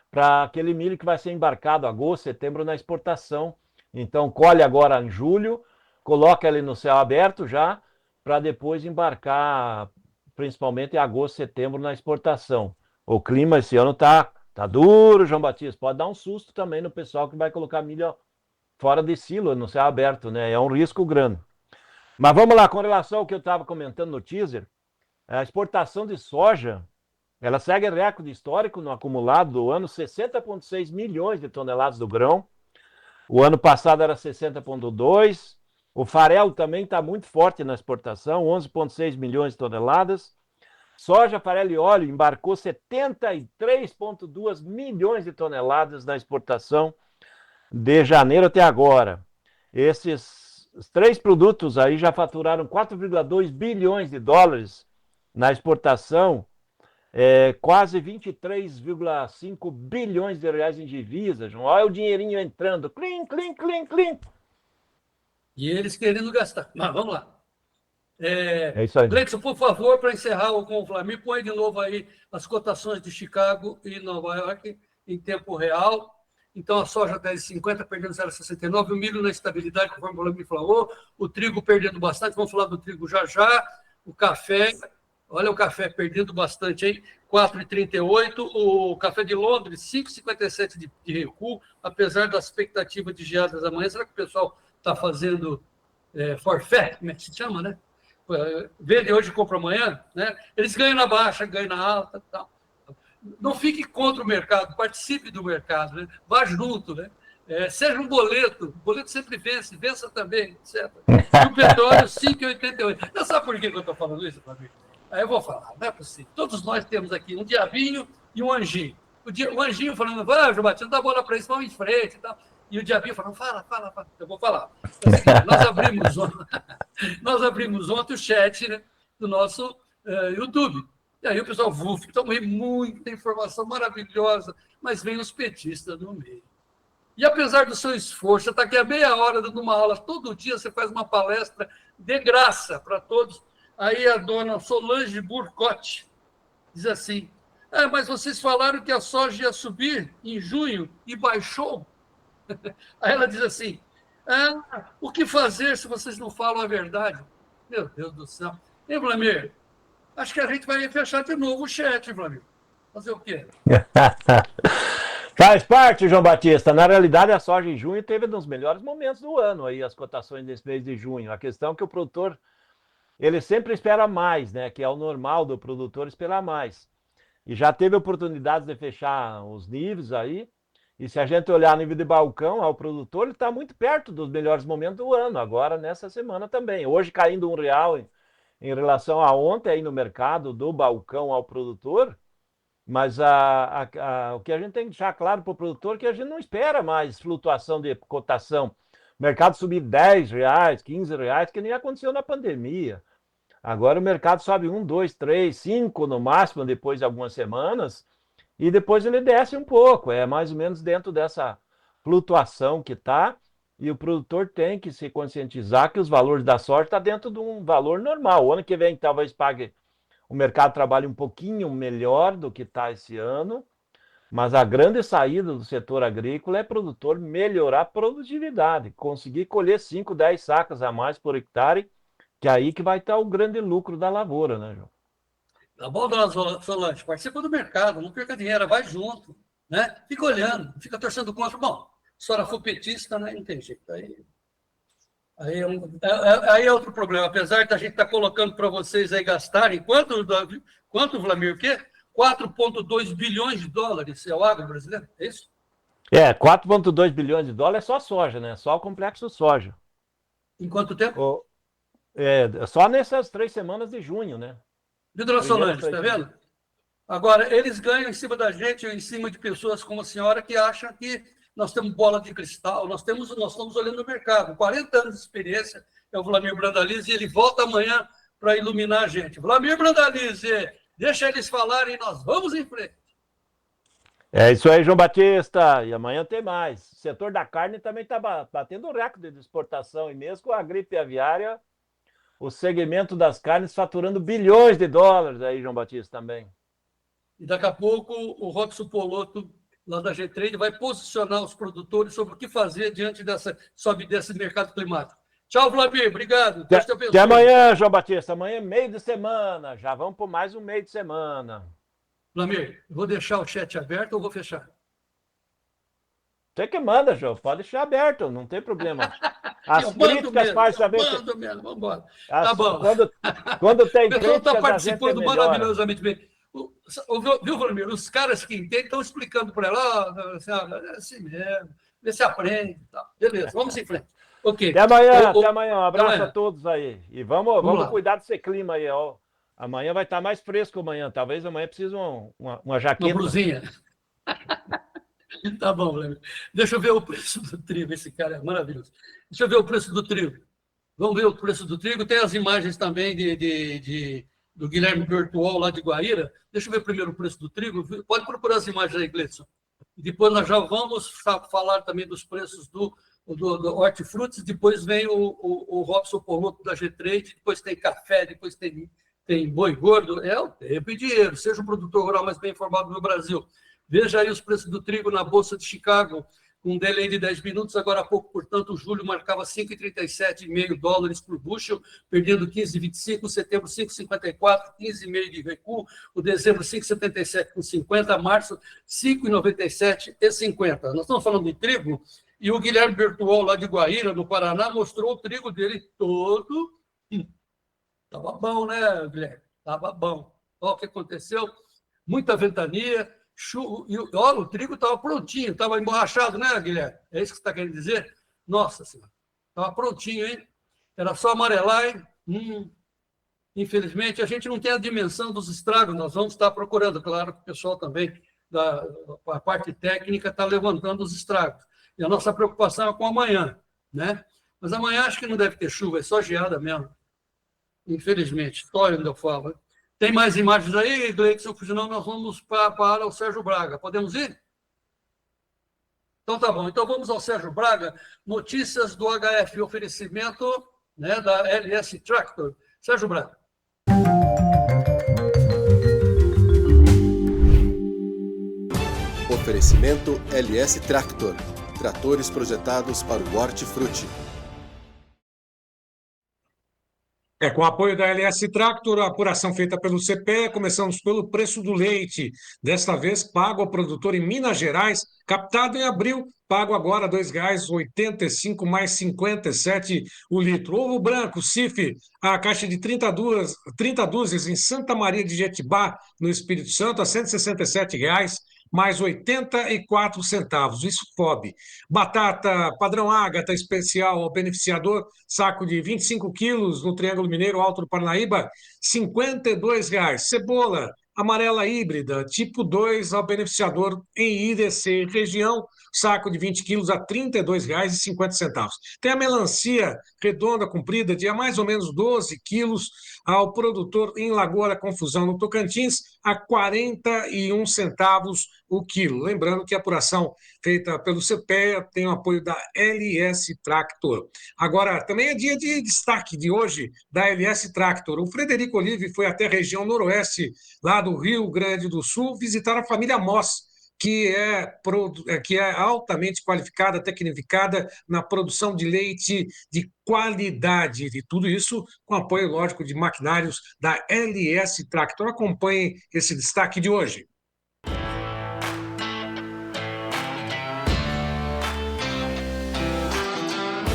para aquele milho que vai ser embarcado agosto, setembro na exportação. Então colhe agora em julho, coloca ele no céu aberto já, para depois embarcar principalmente em agosto, setembro na exportação. O clima esse ano tá duro, João Batista, pode dar um susto também no pessoal que vai colocar milho fora de silo, no céu aberto, né? É um risco grande. Mas vamos lá, com relação ao que eu estava comentando no teaser, a exportação de soja, ela segue recorde histórico no acumulado do ano, 60,6 milhões de toneladas do grão. O ano passado era 60,2. O farelo também está muito forte na exportação, 11,6 milhões de toneladas. Soja, farelo e óleo embarcou 73,2 milhões de toneladas na exportação de janeiro até agora. Esses três produtos aí já faturaram 4,2 bilhões de dólares na exportação, quase 23,5 bilhões de reais em divisas. João. Olha o dinheirinho entrando, clim, clim, clim, clim. E eles querendo gastar. Mas vamos lá. É isso aí. Gleison, por favor, para encerrar com o Flamengo, põe de novo aí as cotações de Chicago e Nova York em tempo real. Então, a soja 10,50 perdendo 0,69, o milho na estabilidade, conforme o Flamengo falou, o trigo perdendo bastante, vamos falar do trigo já já, o café, olha o café perdendo bastante aí, 4,38, o café de Londres, 5,57 de recuo, apesar da expectativa de geadas amanhã. Será que o pessoal está fazendo forfait, como é que se chama, né? Vende hoje e compra amanhã, né? Eles ganham na baixa, ganham na alta, tal. Não fique contra o mercado, participe do mercado, né? Vá junto, né? Seja um boleto, o boleto sempre vence, vença também, etc. E o petróleo, 5,88. Não sabe por que eu estou falando isso, Flamengo? Aí eu vou falar, não é possível. Todos nós temos aqui um diabinho e um anjinho. O anjinho falando, João Batista, não dá bola para isso, vamos em frente e tal. E o diabinho falando, fala. Eu vou falar. Nós abrimos ontem o chat, né, do nosso YouTube. E aí o pessoal, então muita informação maravilhosa, mas vem os petistas no meio. E apesar do seu esforço, você está aqui há meia hora dando uma aula, todo dia você faz uma palestra de graça para todos. Aí a dona Solange Burcotti diz assim, mas vocês falaram que a soja ia subir em junho e baixou. Aí ela diz assim, o que fazer se vocês não falam a verdade? Meu Deus do céu. Hein, Vlamir? Acho que a gente vai fechar de novo o chat, Vlamir. Fazer o quê? Faz parte, João Batista. Na realidade, a soja em junho teve um dos melhores momentos do ano, aí, as cotações desse mês de junho. A questão é que o produtor, ele sempre espera mais, né? Que é o normal do produtor esperar mais. E já teve oportunidades de fechar os níveis aí. E se a gente olhar nível de balcão, ao produtor, ele está muito perto dos melhores momentos do ano, agora nessa semana também. Hoje caindo R$ 1 em relação a ontem aí no mercado do balcão ao produtor. Mas o que a gente tem que deixar claro para o produtor é que a gente não espera mais flutuação de cotação. O mercado subir R$ 10, R$ 15, que nem aconteceu na pandemia. Agora o mercado sobe 1, 2, 3, 5 no máximo, depois de algumas semanas, e depois ele desce um pouco. É mais ou menos dentro dessa flutuação que está, e o produtor tem que se conscientizar que os valores da soja estão dentro de um valor normal. O ano que vem talvez pague o mercado trabalha um pouquinho melhor do que está esse ano, mas a grande saída do setor agrícola é produtor melhorar a produtividade, conseguir colher 5, 10 sacas a mais por hectare, que é aí que vai estar o grande lucro da lavoura, né, João? Tá bom, dona Solange? Participa do mercado, não perca dinheiro, vai junto, né? Fica olhando, fica torcendo contra. Bom, se a senhora for petista, né? Não tem jeito. Aí é outro problema. Apesar de a gente estar colocando para vocês aí gastarem, quanto, Vlamir, o quê? 4,2 bilhões de dólares é o agro brasileiro, é isso? 4,2 bilhões de dólares é só soja, né? Só o complexo soja. Em quanto tempo? Só nessas 3 semanas de junho, né? Viu, dona Solange, está vendo? Agora, eles ganham em cima da gente, ou em cima de pessoas como a senhora, que acham que nós temos bola de cristal, nós estamos olhando o mercado. 40 anos de experiência é o Vlamir Brandalize, e ele volta amanhã para iluminar a gente. Vlamir Brandalize, deixa eles falarem e nós vamos em frente. É isso aí, João Batista. E amanhã tem mais. O setor da carne também está batendo recorde de exportação, e mesmo com a gripe aviária, o segmento das carnes faturando bilhões de dólares aí, João Batista, também. E daqui a pouco o Robson Poloto, lá da G3, vai posicionar os produtores sobre o que fazer diante desse mercado climático. Tchau, Vlamir. Obrigado. Deus te abençoe. Até amanhã, João Batista. Amanhã é meio de semana. Já vamos por mais um meio de semana. Vlamir, vou deixar o chat aberto ou vou fechar? Você que manda, João. Pode deixar aberto, não tem problema. As críticas faz saber. Mando mesmo, vamos embora. Tá bom. Quando tem críticas, o pessoal está participando maravilhosamente bem. Viu, Vlamir? Os caras que entendem estão explicando para ela, é assim mesmo, vê se aprende. Tá. Beleza, vamos em frente. Okay. Até amanhã. Um abraço a todos aí. E vamos cuidar desse clima aí, ó. Amanhã vai estar mais fresco amanhã. Talvez amanhã precise uma jaqueta. Uma blusinha. Tá bom, Vlamir. Deixa eu ver o preço do trigo. Esse cara é maravilhoso. Deixa eu ver o preço do trigo. Vamos ver o preço do trigo. Tem as imagens também do Guilherme Bertuol, lá de Guaíra. Deixa eu ver primeiro o preço do trigo. Pode procurar as imagens aí, Gleison. Depois nós já vamos falar também dos preços do hortifrutis. Depois vem o Robson Poloto da G3. Depois tem café, depois tem boi gordo. É o tempo e dinheiro. Seja o produtor rural mais bem informado no Brasil. Veja aí os preços do trigo na Bolsa de Chicago, com um delay de 10 minutos. Agora há pouco, portanto, o julho marcava 5,37,5 dólares por bushel, perdendo 15,25, setembro 5,54, 15,5 de recuo, o dezembro 5,77,50, março 5,97,50. Nós estamos falando de trigo, e o Guilherme Bertuol, lá de Guaíra, no Paraná, mostrou o trigo dele todo. Estava bom, né, Guilherme? Estava bom. Olha o que aconteceu. Muita ventania. E olha, o trigo estava prontinho, estava emborrachado, né, Guilherme? É isso que você está querendo dizer? Nossa Senhora, estava prontinho, hein? Era só amarelar, hein? Infelizmente, a gente não tem a dimensão dos estragos, nós vamos estar procurando, claro que o pessoal também, a parte técnica, está levantando os estragos. E a nossa preocupação é com amanhã, né? Mas amanhã acho que não deve ter chuva, é só geada mesmo. Infelizmente, só onde eu falo, né? Tem mais imagens aí, Gleison? Senão nós vamos para o Sérgio Braga. Podemos ir? Então tá bom. Então vamos ao Sérgio Braga. Notícias do HF, oferecimento, né, da LS Tractor. Sérgio Braga. Oferecimento LS Tractor. Tratores projetados para o hortifruti. Com o apoio da LS Tractor, a apuração feita pelo CPE, começamos pelo preço do leite. Desta vez, pago ao produtor em Minas Gerais, captado em abril, pago agora R$ 2,85 mais 57 o litro. Ovo branco, CIF, a caixa de 30 dúzias em Santa Maria de Jetibá, no Espírito Santo, a R$ 167 mais 84 centavos, isso FOB. Batata padrão Ágata especial ao beneficiador, saco de 25 quilos no Triângulo Mineiro Alto do Parnaíba, R$ 52. Cebola amarela híbrida, tipo 2 ao beneficiador em IDC região, saco de 20 quilos a R$ 32,50. Tem a melancia redonda, comprida, de mais ou menos 12 quilos ao produtor em Lagoa da Confusão, no Tocantins, a R$ 41 o quilo. Lembrando que a apuração feita pelo CPEA tem o apoio da LS Tractor. Agora, também é dia de destaque de hoje da LS Tractor. O Frederico Olive foi até a região noroeste, lá do Rio Grande do Sul, visitar a família Moss, que é altamente qualificada, tecnificada na produção de leite de qualidade. E tudo isso com apoio, lógico, de maquinários da LS Tractor. Acompanhe esse destaque de hoje.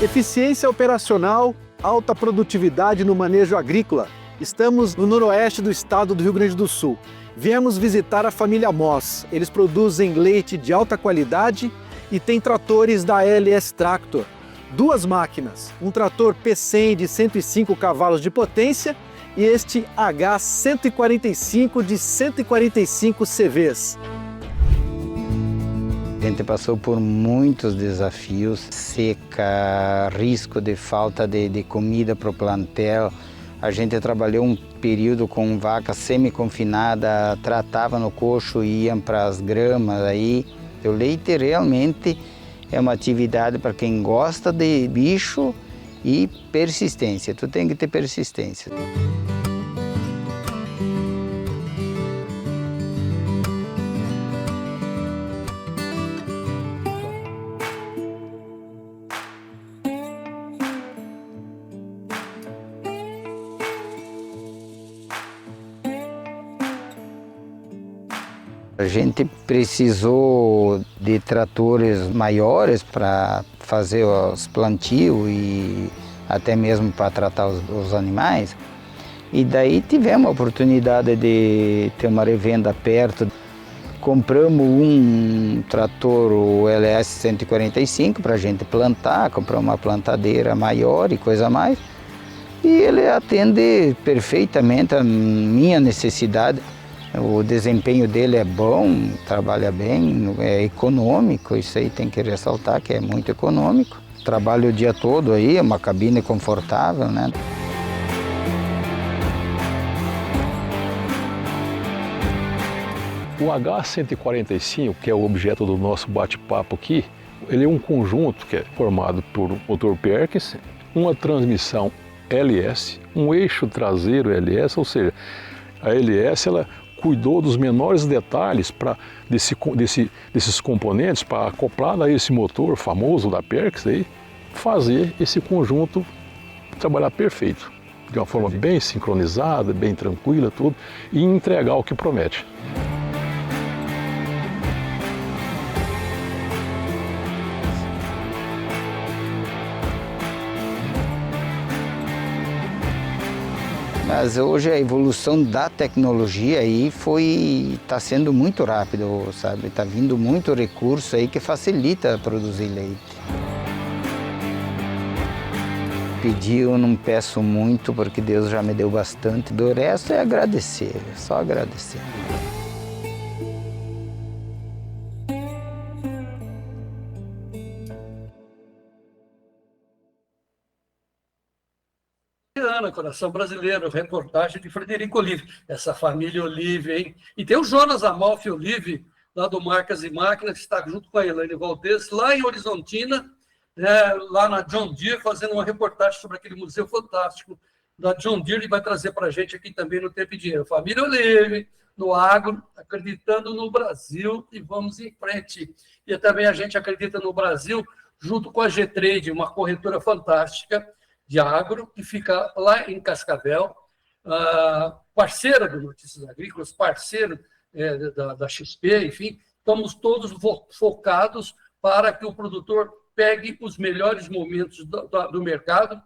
Eficiência operacional, alta produtividade no manejo agrícola. Estamos no noroeste do estado do Rio Grande do Sul. Viemos visitar a família Moss. Eles produzem leite de alta qualidade e têm tratores da LS Tractor. 2 máquinas, um trator P100 de 105 cavalos de potência e este H145 de 145 CVs. A gente passou por muitos desafios, seca, risco de falta de comida para o plantel. A gente trabalhou um período com vaca semi-confinada, tratava no coxo e iam para as gramas. Aí. O leite realmente é uma atividade para quem gosta de bicho e persistência. Tu tem que ter persistência. A gente precisou de tratores maiores para fazer os plantios e até mesmo para tratar os animais. E daí tivemos a oportunidade de ter uma revenda perto. Compramos um trator, o LS 145, para a gente plantar, compramos uma plantadeira maior e coisa mais. E ele atende perfeitamente a minha necessidade. O desempenho dele é bom, trabalha bem, é econômico, isso aí tem que ressaltar que é muito econômico. Trabalha o dia todo aí, é uma cabine confortável, né? O H145, que é o objeto do nosso bate-papo aqui, ele é um conjunto que é formado por um motor Perkins, uma transmissão LS, um eixo traseiro LS, ou seja, a LS ela cuidou dos menores detalhes desses componentes para acoplar a esse motor famoso da Perkins, aí, fazer esse conjunto trabalhar perfeito, de uma forma bem sincronizada, bem tranquila, tudo, e entregar o que promete. Mas hoje a evolução da tecnologia aí está sendo muito rápido, sabe? Está vindo muito recurso aí que facilita produzir leite. Pedir eu não peço muito porque Deus já me deu bastante. Do resto é agradecer, só agradecer. Ana, Coração Brasileiro, reportagem de Frederico Olive, essa família Olive, hein? E tem o Jonas Amalfi Olive, lá do Marcas e Máquinas, que está junto com a Elaine Valdez, lá em Horizontina, lá na John Deere, fazendo uma reportagem sobre aquele museu fantástico da John Deere, e vai trazer para a gente aqui também no Tempo e Dinheiro. Família Olive, no agro, acreditando no Brasil, e vamos em frente. E também a gente acredita no Brasil, junto com a G-Trade, uma corretora fantástica de agro, que fica lá em Cascavel, parceira do Notícias Agrícolas, parceiro da XP, enfim, estamos todos focados para que o produtor pegue os melhores momentos do mercado,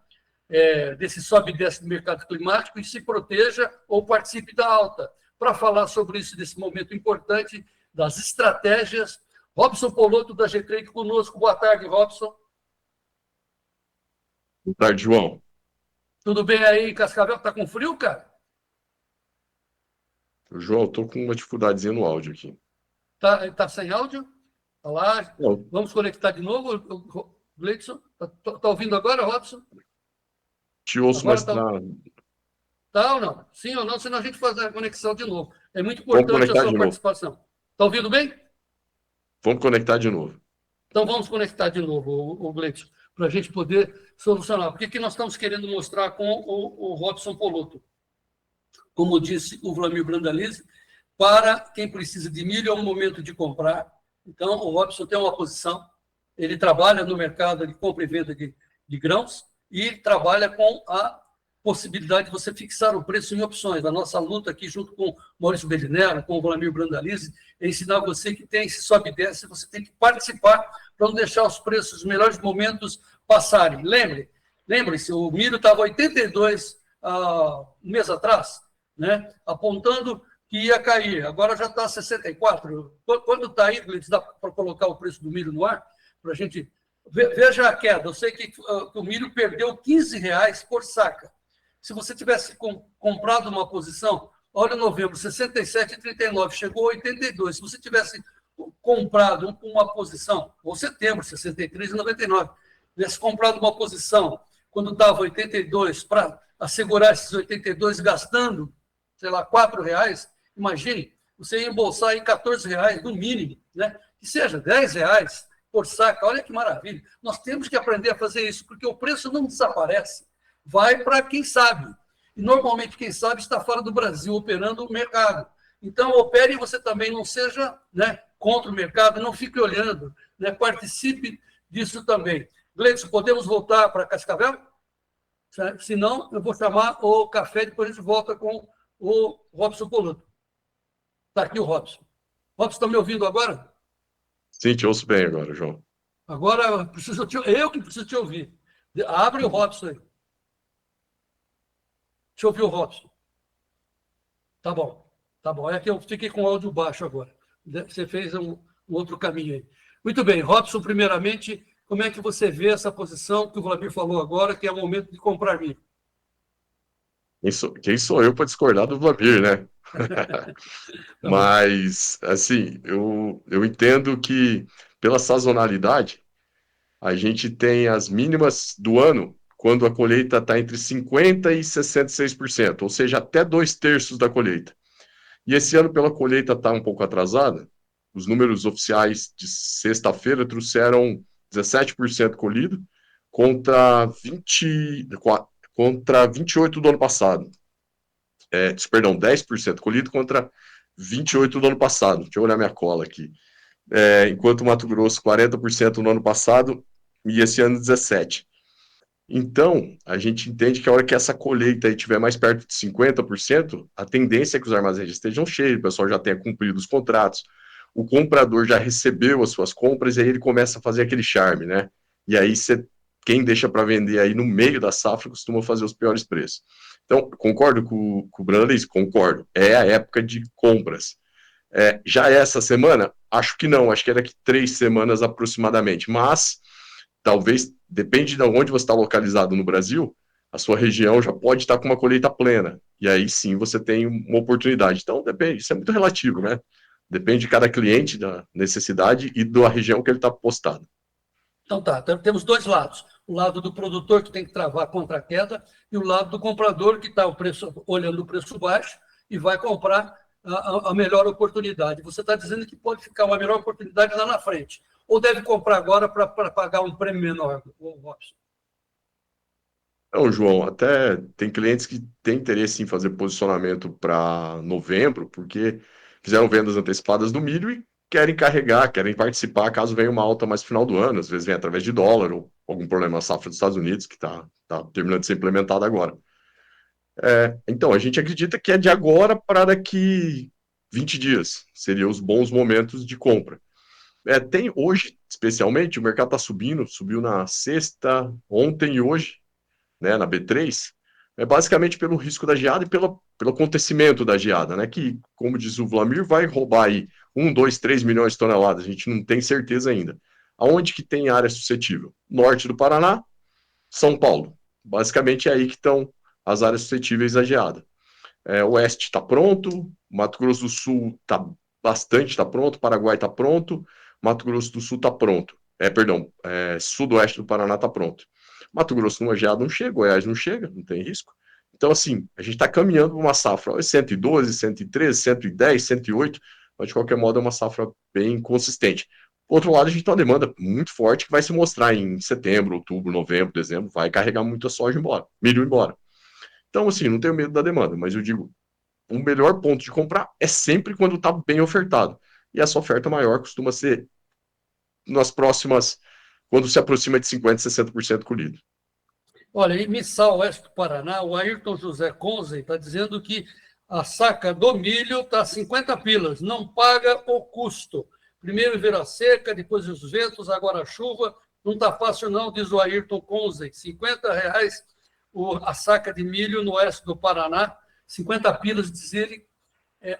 desse sobe e desce do mercado climático, e se proteja ou participe da alta. Para falar sobre isso, desse momento importante, das estratégias, Robson Poloto, da G-Trade, conosco. Boa tarde, Robson. Boa tarde, João. Tudo bem aí em Cascavel? Está com frio, cara? João, estou com uma dificuldadezinha no áudio aqui. Tá sem áudio? Tá lá. Não. Vamos conectar de novo, Gleidson? Tá ouvindo agora, Robson? Te ouço, agora mas tá ou não? Sim ou não? Senão a gente faz a conexão de novo. É muito importante a sua participação. Está ouvindo bem? Vamos conectar de novo. Então vamos conectar de novo, o Gleidson, para a gente poder solucionar. Porque que nós estamos querendo mostrar com o Robson Poloto? Como disse o Vlamir Brandalize, para quem precisa de milho é um momento de comprar. Então, o Robson tem uma posição, ele trabalha no mercado de compra e venda de grãos e trabalha com a possibilidade de você fixar o preço em opções. A nossa luta aqui, junto com o Maurício Bellinello, com o Vlamir Brandalize, é ensinar você que tem esse sobe e desce, você tem que participar para não deixar os preços, os melhores momentos passarem. Lembre-se, o milho estava 82 um mês atrás, né, apontando que ia cair, agora já está 64. Quando está aí, dá para colocar o preço do milho no ar? Para a gente... Veja a queda, eu sei que o milho perdeu R$15 por saca. Se você tivesse comprado uma posição, olha, novembro, 67,39, chegou a 82. Se você tivesse comprado uma posição, ou setembro, 63,99, tivesse comprado uma posição quando estava 82, para assegurar esses 82 gastando, sei lá, R$4, imagine, você ia embolsar aí R$14 no mínimo, né? Que seja R$10 por saca, olha que maravilha. Nós temos que aprender a fazer isso, porque o preço não desaparece, vai para quem sabe. E normalmente quem sabe está fora do Brasil, operando o mercado. Então, opere e você também não seja, né, contra o mercado, não fique olhando, né, participe disso também. Gleidson, podemos voltar para Cascavel? Se não, eu vou chamar o café, depois a gente volta com o Robson Poloto. Está aqui o Robson. Robson, está me ouvindo agora? Sim, te ouço bem agora, João. Agora eu que preciso te ouvir. Abre o Robson aí. Deixa eu ouvir o Robson. Tá bom. É que eu fiquei com o áudio baixo agora. Você fez um outro caminho aí. Muito bem, Robson, primeiramente, como é que você vê essa posição que o Vlamir falou agora, que é o momento de comprar milho? Quem sou eu para discordar do Vlamir, né? Mas, assim, eu entendo que, pela sazonalidade, a gente tem as mínimas do ano quando a colheita está entre 50% e 66%, ou seja, até 2/3 da colheita. E esse ano, pela colheita estar um pouco atrasada, os números oficiais de sexta-feira trouxeram 17% colhido contra 28% do ano passado. Perdão, 10% colhido contra 28% do ano passado. Deixa eu olhar minha cola aqui. Enquanto o Mato Grosso, 40% no ano passado e esse ano 17%. Então, a gente entende que a hora que essa colheita estiver mais perto de 50%, a tendência é que os armazéns estejam cheios, o pessoal já tenha cumprido os contratos, o comprador já recebeu as suas compras e aí ele começa a fazer aquele charme, né? E aí quem deixa para vender aí no meio da safra costuma fazer os piores preços. Então, concordo com o Brandalize? Concordo. É a época de compras. Já essa semana? Acho que não. Acho que é daqui 3 semanas aproximadamente. Mas, talvez, depende de onde você está localizado no Brasil, a sua região já pode estar com uma colheita plena. E aí, sim, você tem uma oportunidade. Então, depende. Isso é muito relativo, né? Depende de cada cliente, da necessidade e da região que ele está postado. Então tá, temos dois lados. O lado do produtor, que tem que travar contra a queda, e o lado do comprador, que está olhando o preço baixo e vai comprar a melhor oportunidade. Você está dizendo que pode ficar uma melhor oportunidade lá na frente. Ou deve comprar agora para pagar um prêmio menor, Robson? Não, João, até tem clientes que têm interesse em fazer posicionamento para novembro, porque fizeram vendas antecipadas do milho e querem carregar, querem participar caso venha uma alta mais no final do ano, às vezes vem através de dólar ou algum problema na safra dos Estados Unidos, que está terminando de ser implementado agora. Então, a gente acredita que é de agora para daqui 20 dias, seriam os bons momentos de compra. Tem hoje, especialmente, o mercado está subindo, subiu na sexta, ontem e hoje, né, na B3, basicamente pelo risco da geada e pelo acontecimento da geada, né, que, como diz o Vlamir, vai roubar aí 1, 2, 3 milhões de toneladas, a gente não tem certeza ainda. Aonde que tem área suscetível? Norte do Paraná, São Paulo. Basicamente é aí que estão as áreas suscetíveis à geada. Oeste está pronto, Mato Grosso do Sul está pronto, Paraguai está pronto, Mato Grosso do Sul está pronto. Sudoeste do Paraná está pronto. Mato Grosso numa geada não chega, Goiás não chega, não tem risco. Então, assim, a gente está caminhando para uma safra 112, 113, 110, 108, mas de qualquer modo é uma safra bem consistente. Por outro lado, a gente tem uma demanda muito forte que vai se mostrar em setembro, outubro, novembro, dezembro, vai carregar muita soja embora, milho embora. Então, assim, não tenho medo da demanda, mas eu digo, o melhor ponto de comprar é sempre quando está bem ofertado. E essa oferta maior costuma ser nas próximas, quando se aproxima de 50%, 60% colhido. Olha, em Missal, oeste do Paraná, o Ayrton José Conze está dizendo que a saca do milho está 50 pilas, não paga o custo. Primeiro veio a seca, depois os ventos, agora a chuva. Não está fácil não, diz o Ayrton Conze. R$50 a saca de milho no oeste do Paraná, 50 pilas, diz ele.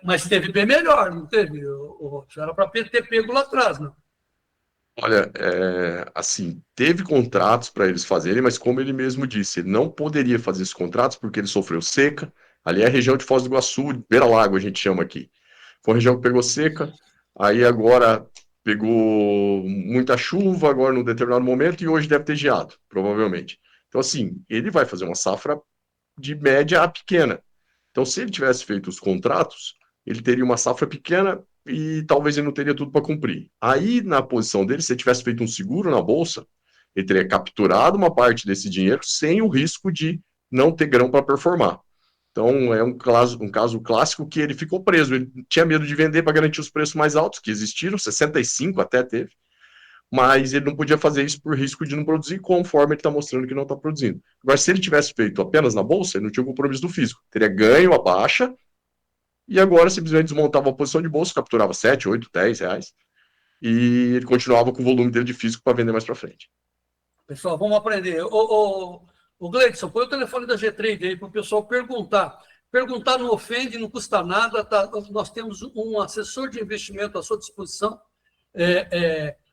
Mas teve bem melhor, não teve? Era para ter pego lá atrás, não? Olha, assim, teve contratos para eles fazerem, mas como ele mesmo disse, ele não poderia fazer esses contratos porque ele sofreu seca. Ali é a região de Foz do Iguaçu, Beira-Lago, a gente chama aqui. Foi uma região que pegou seca, aí agora pegou muita chuva, agora num determinado momento, e hoje deve ter geado, provavelmente. Então, assim, ele vai fazer uma safra de média a pequena. Então, se ele tivesse feito os contratos, ele teria uma safra pequena e talvez ele não teria tudo para cumprir. Aí, na posição dele, se ele tivesse feito um seguro na bolsa, ele teria capturado uma parte desse dinheiro sem o risco de não ter grão para performar. Então, é um caso clássico que ele ficou preso. Ele tinha medo de vender para garantir os preços mais altos, que existiram, 65 até teve, mas ele não podia fazer isso por risco de não produzir, conforme ele está mostrando que não está produzindo. Agora, se ele tivesse feito apenas na bolsa, ele não tinha o compromisso do físico. Teria ganho a baixa, e agora simplesmente desmontava a posição de bolsa, capturava 7, 8, 10 reais, e ele continuava com o volume dele de físico para vender mais para frente. Pessoal, vamos aprender. O Gleidson, põe o telefone da G-Trade aí para o pessoal perguntar. Perguntar não ofende, não custa nada. Tá? Nós temos um assessor de investimento à sua disposição.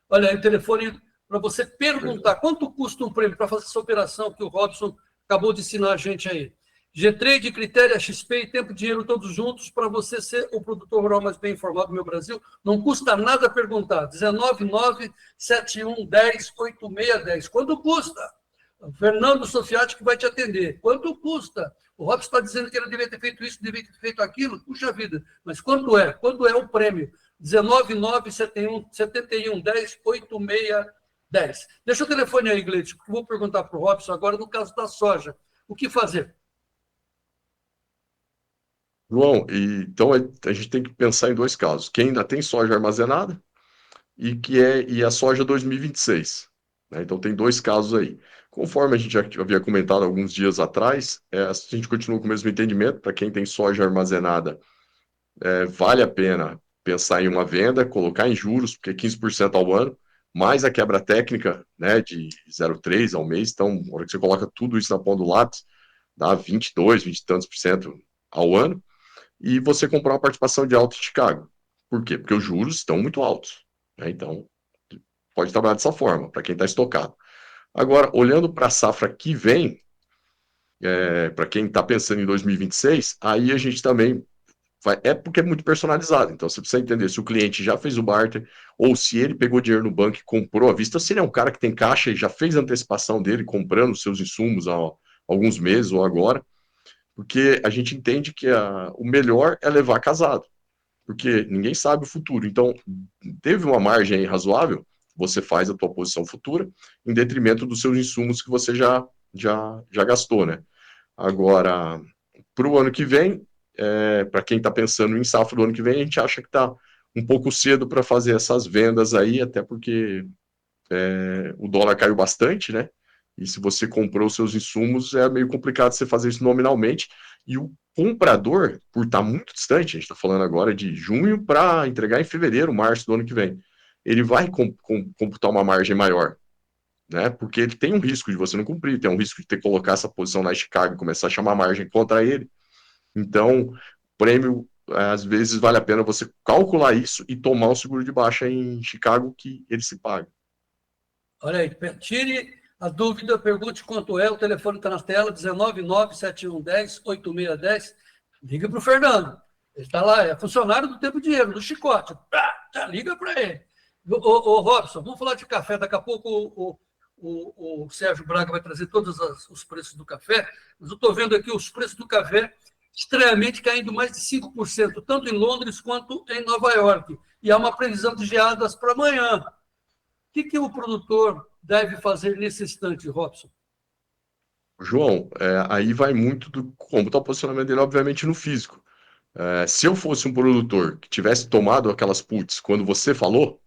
Olha aí o telefone para você perguntar quanto custa um prêmio para fazer essa operação que o Robson acabou de ensinar a gente aí. G-Trade, Critéria XP e Tempo e Dinheiro todos juntos para você ser o produtor rural mais bem informado do meu Brasil. Não custa nada perguntar. 199-7110-8610. Quanto custa? O Fernando Sofiati que vai te atender. Quanto custa? O Robson está dizendo que ele devia ter feito isso, devia ter feito aquilo. Puxa vida. Mas quanto é? Quanto é o prêmio? 199-7110-8610. Deixa o telefone aí, Gleidson, que eu vou perguntar para o Robson agora no caso da soja. O que fazer? João, então a gente tem que pensar em dois casos. Quem ainda tem soja armazenada e a soja 2026. Né? Então tem dois casos aí. Conforme a gente já havia comentado alguns dias atrás, a gente continua com o mesmo entendimento. Para quem tem soja armazenada, vale a pena pensar em uma venda, colocar em juros, porque é 15% ao ano, mais a quebra técnica, né, de 0,3 ao mês. Então, na hora que você coloca tudo isso na ponta do lápis, dá 22, 20 e tantos por cento ao ano. E você comprar uma participação de Alta Chicago. Por quê? Porque os juros estão muito altos. Né? Então, pode trabalhar dessa forma, para quem está estocado. Agora, olhando para a safra que vem, para quem está pensando em 2026, aí a gente também vai. Porque é muito personalizado. Então, você precisa entender se o cliente já fez o barter, ou se ele pegou dinheiro no banco e comprou à vista, se ele é um cara que tem caixa e já fez a antecipação dele, comprando os seus insumos há alguns meses ou agora. Porque a gente entende que o melhor é levar casado. porque ninguém sabe o futuro. Então, teve uma margem aí razoável, você faz a tua posição futura em detrimento dos seus insumos que você já gastou, né? Agora, para o ano que vem, para quem está pensando em safra do ano que vem, a gente acha que está um pouco cedo para fazer essas vendas aí, até porque o dólar caiu bastante, né? E se você comprou os seus insumos, é meio complicado você fazer isso nominalmente. E o comprador, por estar muito distante, a gente está falando agora de junho para entregar em fevereiro, março do ano que vem, ele vai computar uma margem maior, né? Porque ele tem um risco de você não cumprir, tem um risco de ter que colocar essa posição lá em Chicago e começar a chamar margem contra ele. Então, prêmio, às vezes vale a pena você calcular isso e tomar o seguro de baixa em Chicago, que ele se paga. Olha aí, tire a dúvida, pergunte quanto é, o telefone está na tela, 199-7110-8610. Liga para o Fernando. Ele está lá, é funcionário do Tempo e Dinheiro, do Chicote. Liga para ele. Ô, Robson, vamos falar de café. Daqui a pouco o Sérgio Braga vai trazer todos os preços do café, mas eu estou vendo aqui os preços do café estranhamente caindo mais de 5%, tanto em Londres quanto em Nova York. E há uma previsão de geadas para amanhã. O que o produtor deve fazer nesse instante, Robson? João, aí vai muito do como está o posicionamento dele, obviamente, no físico. Se eu fosse um produtor que tivesse tomado aquelas puts quando você falou,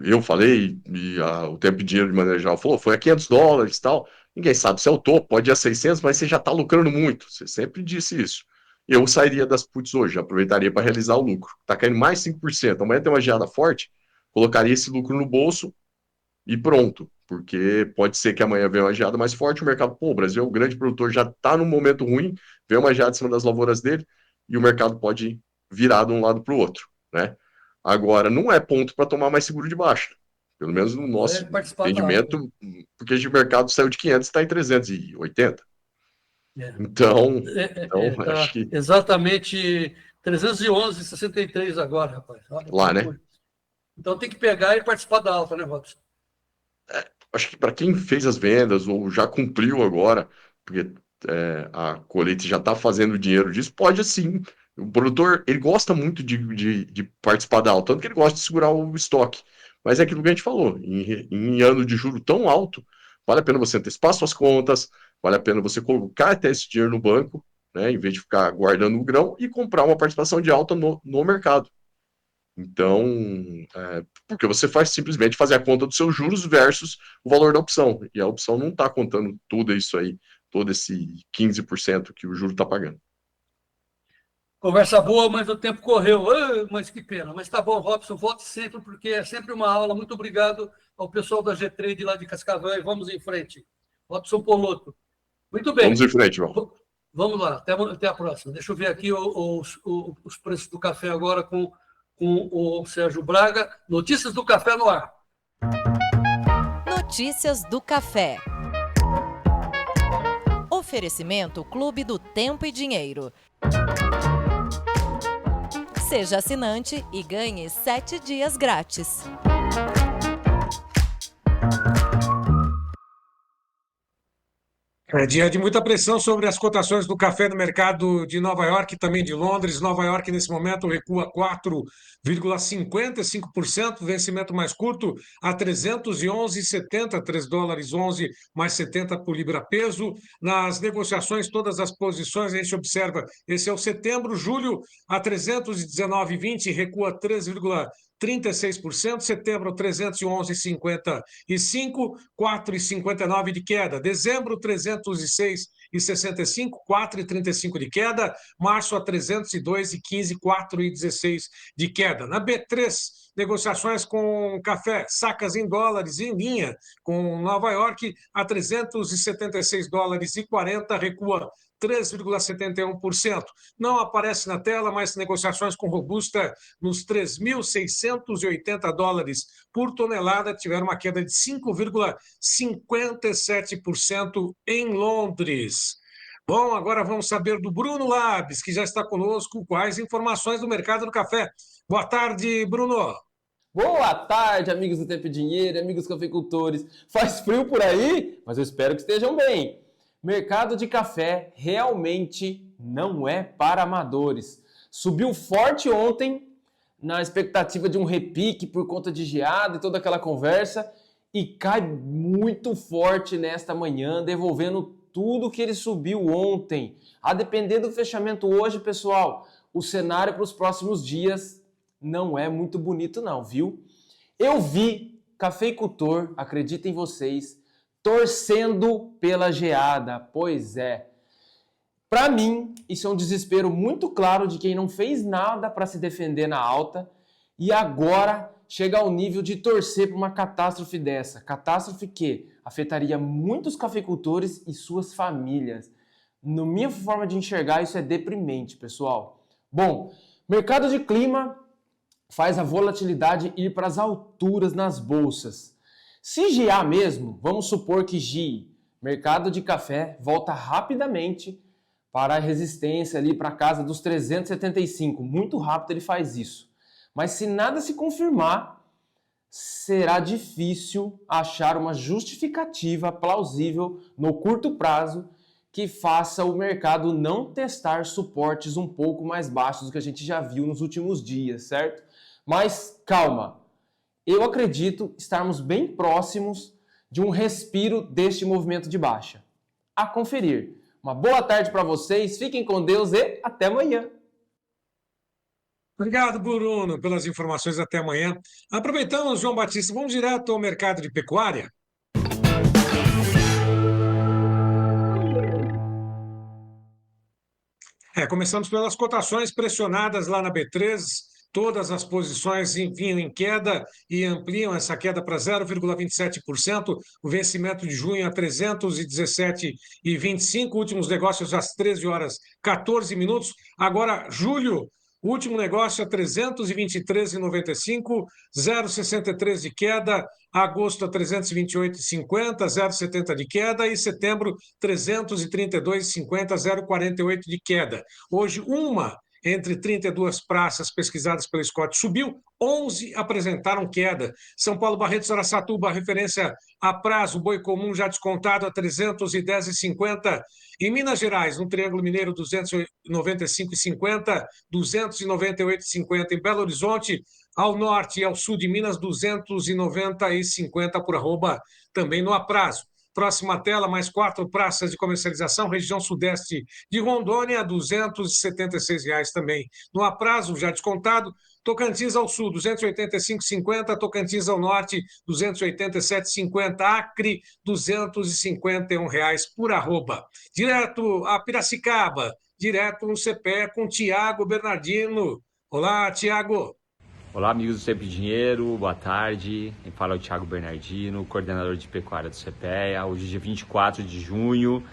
eu falei, e o Tempo e Dinheiro de maneira geral falou, foi a $500 e tal, ninguém sabe se é o topo, pode ir a 600, mas você já está lucrando muito, você sempre disse isso. Eu sairia das puts hoje, aproveitaria para realizar o lucro. Está caindo mais 5%, amanhã tem uma geada forte, colocaria esse lucro no bolso e pronto, porque pode ser que amanhã venha uma geada mais forte, o mercado, o Brasil é um grande produtor, já está num momento ruim, vem uma geada em cima das lavouras dele, e o mercado pode virar de um lado para o outro, né? Agora, não é ponto para tomar mais seguro de baixa, pelo menos no nosso entendimento, porque o mercado saiu de 500 e está em 380. Então, tá acho que... Exatamente 311,63 agora, rapaz. Olha, lá, né? Então tem que pegar e participar da alta, né, Robson? Acho que para quem fez as vendas ou já cumpriu agora, porque a colheita já está fazendo dinheiro disso, pode sim. O produtor, ele gosta muito de participar da alta, tanto que ele gosta de segurar o estoque. Mas é aquilo que a gente falou, em ano de juro tão alto, vale a pena você antecipar suas contas, vale a pena você colocar até esse dinheiro no banco, né, em vez de ficar guardando o grão, e comprar uma participação de alta no mercado. Então, porque você faz simplesmente fazer a conta dos seus juros versus o valor da opção. E a opção não está contando tudo isso aí, todo esse 15% que o juro está pagando. Conversa boa, mas o tempo correu. Mas que pena. Mas tá bom, Robson, volte sempre, porque é sempre uma aula. Muito obrigado ao pessoal da G-Trade lá de Cascavel e vamos em frente. Robson Polotto. Muito bem. Vamos em frente, João. Vamos lá, até a próxima. Deixa eu ver aqui os preços do café agora com o Sérgio Braga. Notícias do café no ar. Notícias do café. Oferecimento Clube do Tempo e Dinheiro. Seja assinante e ganhe 7 dias grátis. É dia de muita pressão sobre as cotações do café no mercado de Nova York e também de Londres. Nova York, nesse momento, recua 4,55%, vencimento mais curto a 311,70, $3,11 mais 70 por libra-peso. Nas negociações, todas as posições, a gente observa, esse é o setembro, julho a 319,20, recua 3,36%, setembro 311,55, 4,59 de queda. Dezembro 306,65, 4,35 de queda. Março a 302,15, 4,16 de queda. Na B3, negociações com café, sacas em dólares em linha com Nova York a $376,40, recua 3,71%. Não aparece na tela, mas negociações com Robusta nos $3.680 por tonelada tiveram uma queda de 5,57% em Londres. Bom, agora vamos saber do Bruno Labs, que já está conosco, quais informações do mercado do café. Boa tarde, Bruno. Boa tarde, amigos do Tempo e Dinheiro, amigos cafeicultores. Faz frio por aí, mas eu espero que estejam bem. Mercado de café realmente não é para amadores. Subiu forte ontem, na expectativa de um repique por conta de geada e toda aquela conversa, e cai muito forte nesta manhã, devolvendo tudo que ele subiu ontem. A depender do fechamento hoje, pessoal, o cenário para os próximos dias não é muito bonito não, viu? Eu vi cafeicultor, acreditem vocês, torcendo pela geada. Pois é. Para mim, isso é um desespero muito claro de quem não fez nada para se defender na alta e agora chega ao nível de torcer por uma catástrofe dessa. Catástrofe que afetaria muitos cafeicultores e suas famílias. Na minha forma de enxergar, isso é deprimente, pessoal. Bom, mercado de clima faz a volatilidade ir para as alturas nas bolsas. Se giar mesmo, vamos supor que gie, mercado de café volta rapidamente para a resistência ali para a casa dos 375. Muito rápido ele faz isso. Mas se nada se confirmar, será difícil achar uma justificativa plausível no curto prazo que faça o mercado não testar suportes um pouco mais baixos do que a gente já viu nos últimos dias, certo? Mas calma, eu acredito estarmos bem próximos de um respiro deste movimento de baixa. A conferir. Uma boa tarde para vocês, fiquem com Deus e até amanhã. Obrigado, Bruno, pelas informações. Até amanhã. Aproveitamos, João Batista, vamos direto ao mercado de pecuária. Começamos pelas cotações pressionadas lá na B3. Todas as posições vinham em queda e ampliam essa queda para 0,27%. O vencimento de junho a 317,25. Últimos negócios às 13 horas 14 minutos. Agora, julho, último negócio a 323,95, 0,63 de queda. Agosto a 328,50, 0,70 de queda. E setembro, 332,50, 0,48 de queda. Hoje, entre 32 praças pesquisadas pela Scott subiu, 11 apresentaram queda. São Paulo, Barretos, Araçatuba, referência a prazo, boi comum já descontado a 310,50. Em Minas Gerais, no Triângulo Mineiro, 295,50, 298,50. Em Belo Horizonte, ao norte e ao sul de Minas, 290,50 por arroba, também no aprazo. Próxima tela, mais 4 praças de comercialização, região sudeste de Rondônia, R$ 276 também. No aprazo, já descontado, Tocantins ao sul, R$ 285,50, Tocantins ao norte, R$ 287,50, Acre, R$ 251 por arroba. Direto a Piracicaba, direto no CPE com Tiago Bernardino. Olá, Tiago. Olá, amigos do Tempo e Dinheiro, boa tarde. Quem fala é o Thiago Bernardino, coordenador de pecuária do CPEA. Hoje, dia 24 de junho,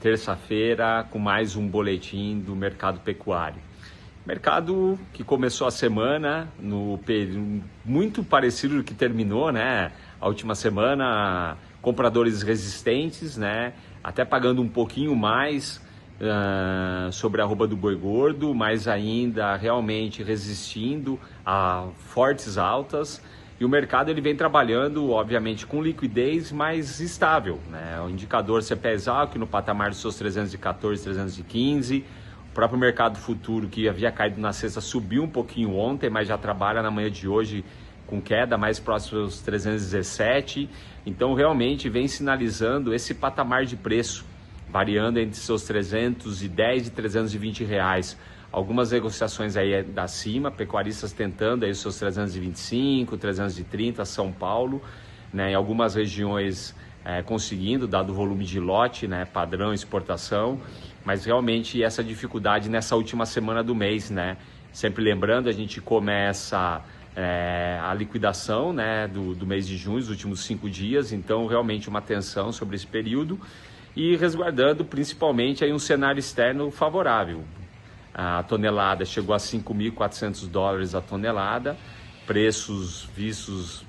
terça-feira, com mais um boletim do mercado pecuário. Mercado que começou a semana no período muito parecido do que terminou, né? A última semana, compradores resistentes, né? Até pagando um pouquinho mais sobre a arroba do boi gordo, mas ainda realmente resistindo a fortes altas. E o mercado ele vem trabalhando, obviamente, com liquidez mais estável, né? O indicador CPE-Exalc no patamar dos seus 314, 315. O próprio mercado futuro, que havia caído na sexta, subiu um pouquinho ontem, mas já trabalha na manhã de hoje com queda mais próximo aos 317. Então, realmente vem sinalizando esse patamar de preço, variando entre seus 310 e 320 reais. Algumas negociações aí da cima, pecuaristas tentando aí os seus 325, 330, São Paulo, né? Em algumas regiões conseguindo, dado o volume de lote, né? Padrão exportação, mas realmente essa dificuldade nessa última semana do mês, né? Sempre lembrando, a gente começa a liquidação, né? do mês de junho, os últimos 5 dias, então realmente uma atenção sobre esse período. E resguardando principalmente aí um cenário externo favorável. A tonelada chegou a $5.400 a tonelada, preços vistos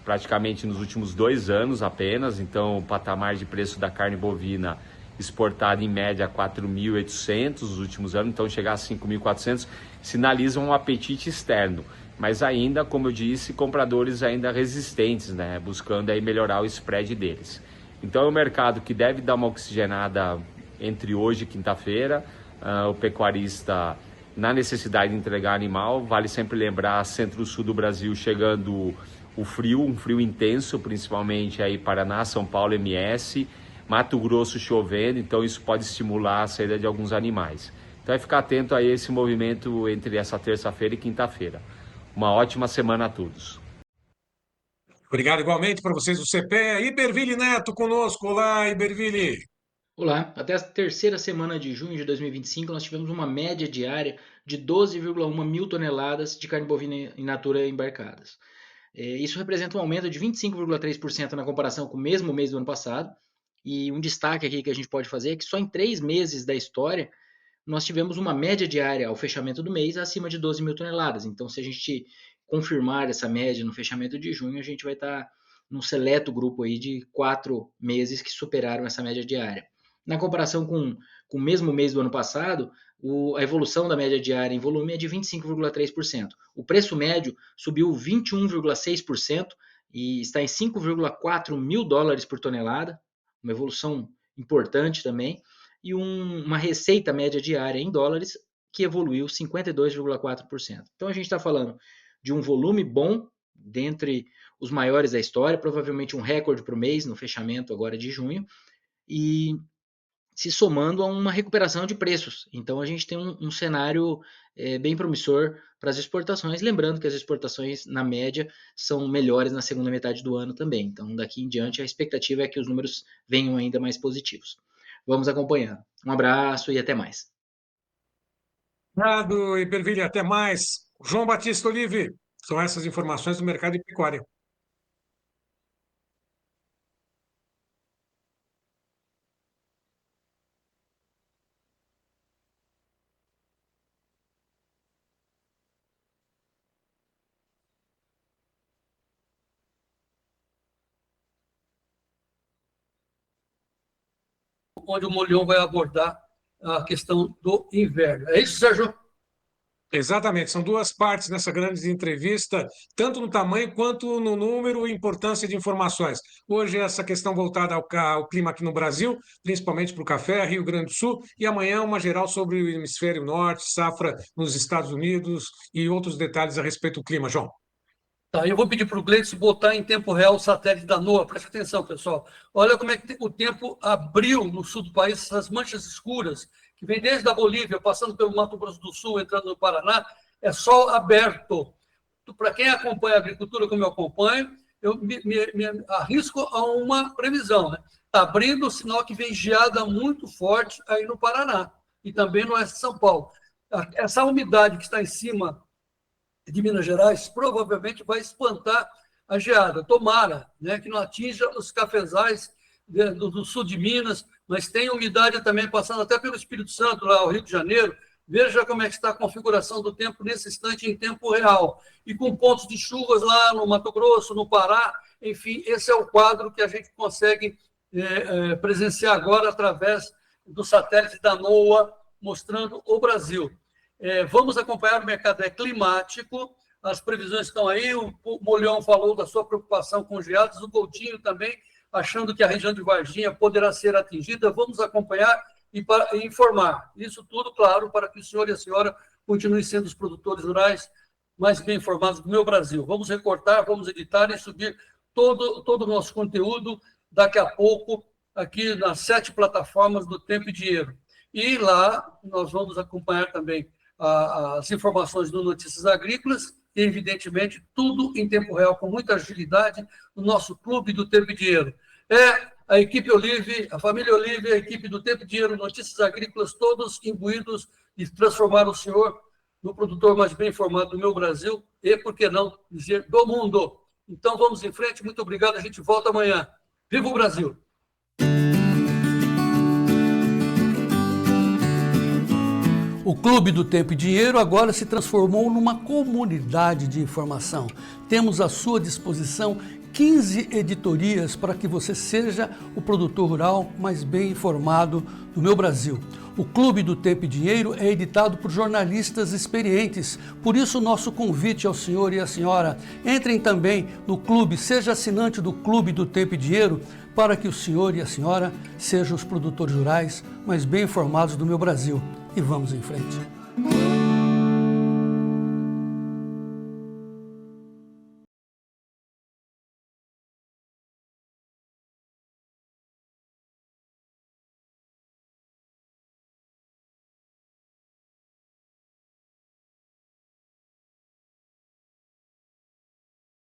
praticamente nos últimos 2 anos apenas, então o patamar de preço da carne bovina exportada em média a 4.800 nos últimos anos, então chegar a 5.400 sinaliza um apetite externo, mas ainda, como eu disse, compradores ainda resistentes, né, buscando aí melhorar o spread deles. Então é um mercado que deve dar uma oxigenada entre hoje e quinta-feira. O pecuarista na necessidade de entregar animal. Vale sempre lembrar, centro-sul do Brasil chegando o frio, um frio intenso, principalmente aí Paraná, São Paulo, MS, Mato Grosso chovendo, então isso pode estimular a saída de alguns animais. Então é ficar atento a esse movimento entre essa terça-feira e quinta-feira. Uma ótima semana a todos. Obrigado igualmente para vocês do CPEA. Iberville Neto conosco. Olá, Iberville. Olá, até a terceira semana de junho de 2025 nós tivemos uma média diária de 12,1 mil toneladas de carne bovina in natura embarcadas. Isso representa um aumento de 25,3% na comparação com o mesmo mês do ano passado. E um destaque aqui que a gente pode fazer é que só em 3 meses da história nós tivemos uma média diária ao fechamento do mês acima de 12 mil toneladas. Então, se a gente confirmar essa média no fechamento de junho, a gente vai estar num seleto grupo aí de 4 meses que superaram essa média diária. Na comparação com o mesmo mês do ano passado, a evolução da média diária em volume é de 25,3%. O preço médio subiu 21,6% e está em 5,4 mil dólares por tonelada, uma evolução importante também, e uma receita média diária em dólares que evoluiu 52,4%. Então a gente está falando de um volume bom, dentre os maiores da história, provavelmente um recorde para o mês no fechamento agora de junho, e se somando a uma recuperação de preços. Então a gente tem um cenário bem promissor para as exportações, lembrando que as exportações, na média, são melhores na segunda metade do ano também. Então daqui em diante a expectativa é que os números venham ainda mais positivos. Vamos acompanhando. Um abraço e até mais. Obrigado, Iberville, até mais. João Batista Olive, são essas informações do mercado de pecuária. Onde o Molion vai abordar a questão do inverno. É isso, Sérgio? Exatamente, são duas partes nessa grande entrevista, tanto no tamanho quanto no número e importância de informações. Hoje, essa questão voltada ao clima aqui no Brasil, principalmente para o café, Rio Grande do Sul, e amanhã uma geral sobre o hemisfério norte, safra nos Estados Unidos e outros detalhes a respeito do clima, João. Tá, eu vou pedir para o Gleice botar em tempo real o satélite da NOAA. Presta atenção, pessoal. Olha como é que o tempo abriu no sul do país, essas manchas escuras, que vem desde a Bolívia, passando pelo Mato Grosso do Sul, entrando no Paraná, é sol aberto. Para quem acompanha a agricultura como eu acompanho, eu me arrisco a uma previsão. Né? Está abrindo o sinal que vem geada muito forte aí no Paraná e também no oeste de São Paulo. Essa umidade que está em cima de Minas Gerais provavelmente vai espantar a geada. Tomara, né, que não atinja os cafezais do sul de Minas, mas tem umidade também passando até pelo Espírito Santo, lá ao Rio de Janeiro. Veja como é que está a configuração do tempo nesse instante em tempo real. E com pontos de chuvas lá no Mato Grosso, no Pará, enfim, esse é o quadro que a gente consegue presenciar agora através do satélite da NOAA, mostrando o Brasil. Vamos acompanhar o mercado climático, as previsões estão aí, o Molion falou da sua preocupação com geadas, o Coutinho também, achando que a região de Varginha poderá ser atingida. Vamos acompanhar e informar. Isso tudo, claro, para que o senhor e a senhora continuem sendo os produtores rurais mais bem informados do meu Brasil. Vamos recortar, vamos editar e subir todo o nosso conteúdo daqui a pouco aqui nas 7 plataformas do Tempo e Dinheiro. E lá nós vamos acompanhar também as informações do Notícias Agrícolas e, evidentemente, tudo em tempo real, com muita agilidade, no nosso Clube do Tempo e Dinheiro. A equipe Olive, a família Olive, a equipe do Tempo e Dinheiro, Notícias Agrícolas, todos imbuídos de transformar o senhor no produtor mais bem informado do meu Brasil e, por que não dizer, do mundo. Então, vamos em frente. Muito obrigado. A gente volta amanhã. Viva o Brasil! O Clube do Tempo e Dinheiro agora se transformou numa comunidade de informação. Temos à sua disposição 15 editorias para que você seja o produtor rural mais bem informado do meu Brasil. O Clube do Tempo e Dinheiro é editado por jornalistas experientes, por isso nosso convite ao senhor e à senhora. Entrem também no clube, seja assinante do Clube do Tempo e Dinheiro, para que o senhor e a senhora sejam os produtores rurais mais bem informados do meu Brasil. E vamos em frente.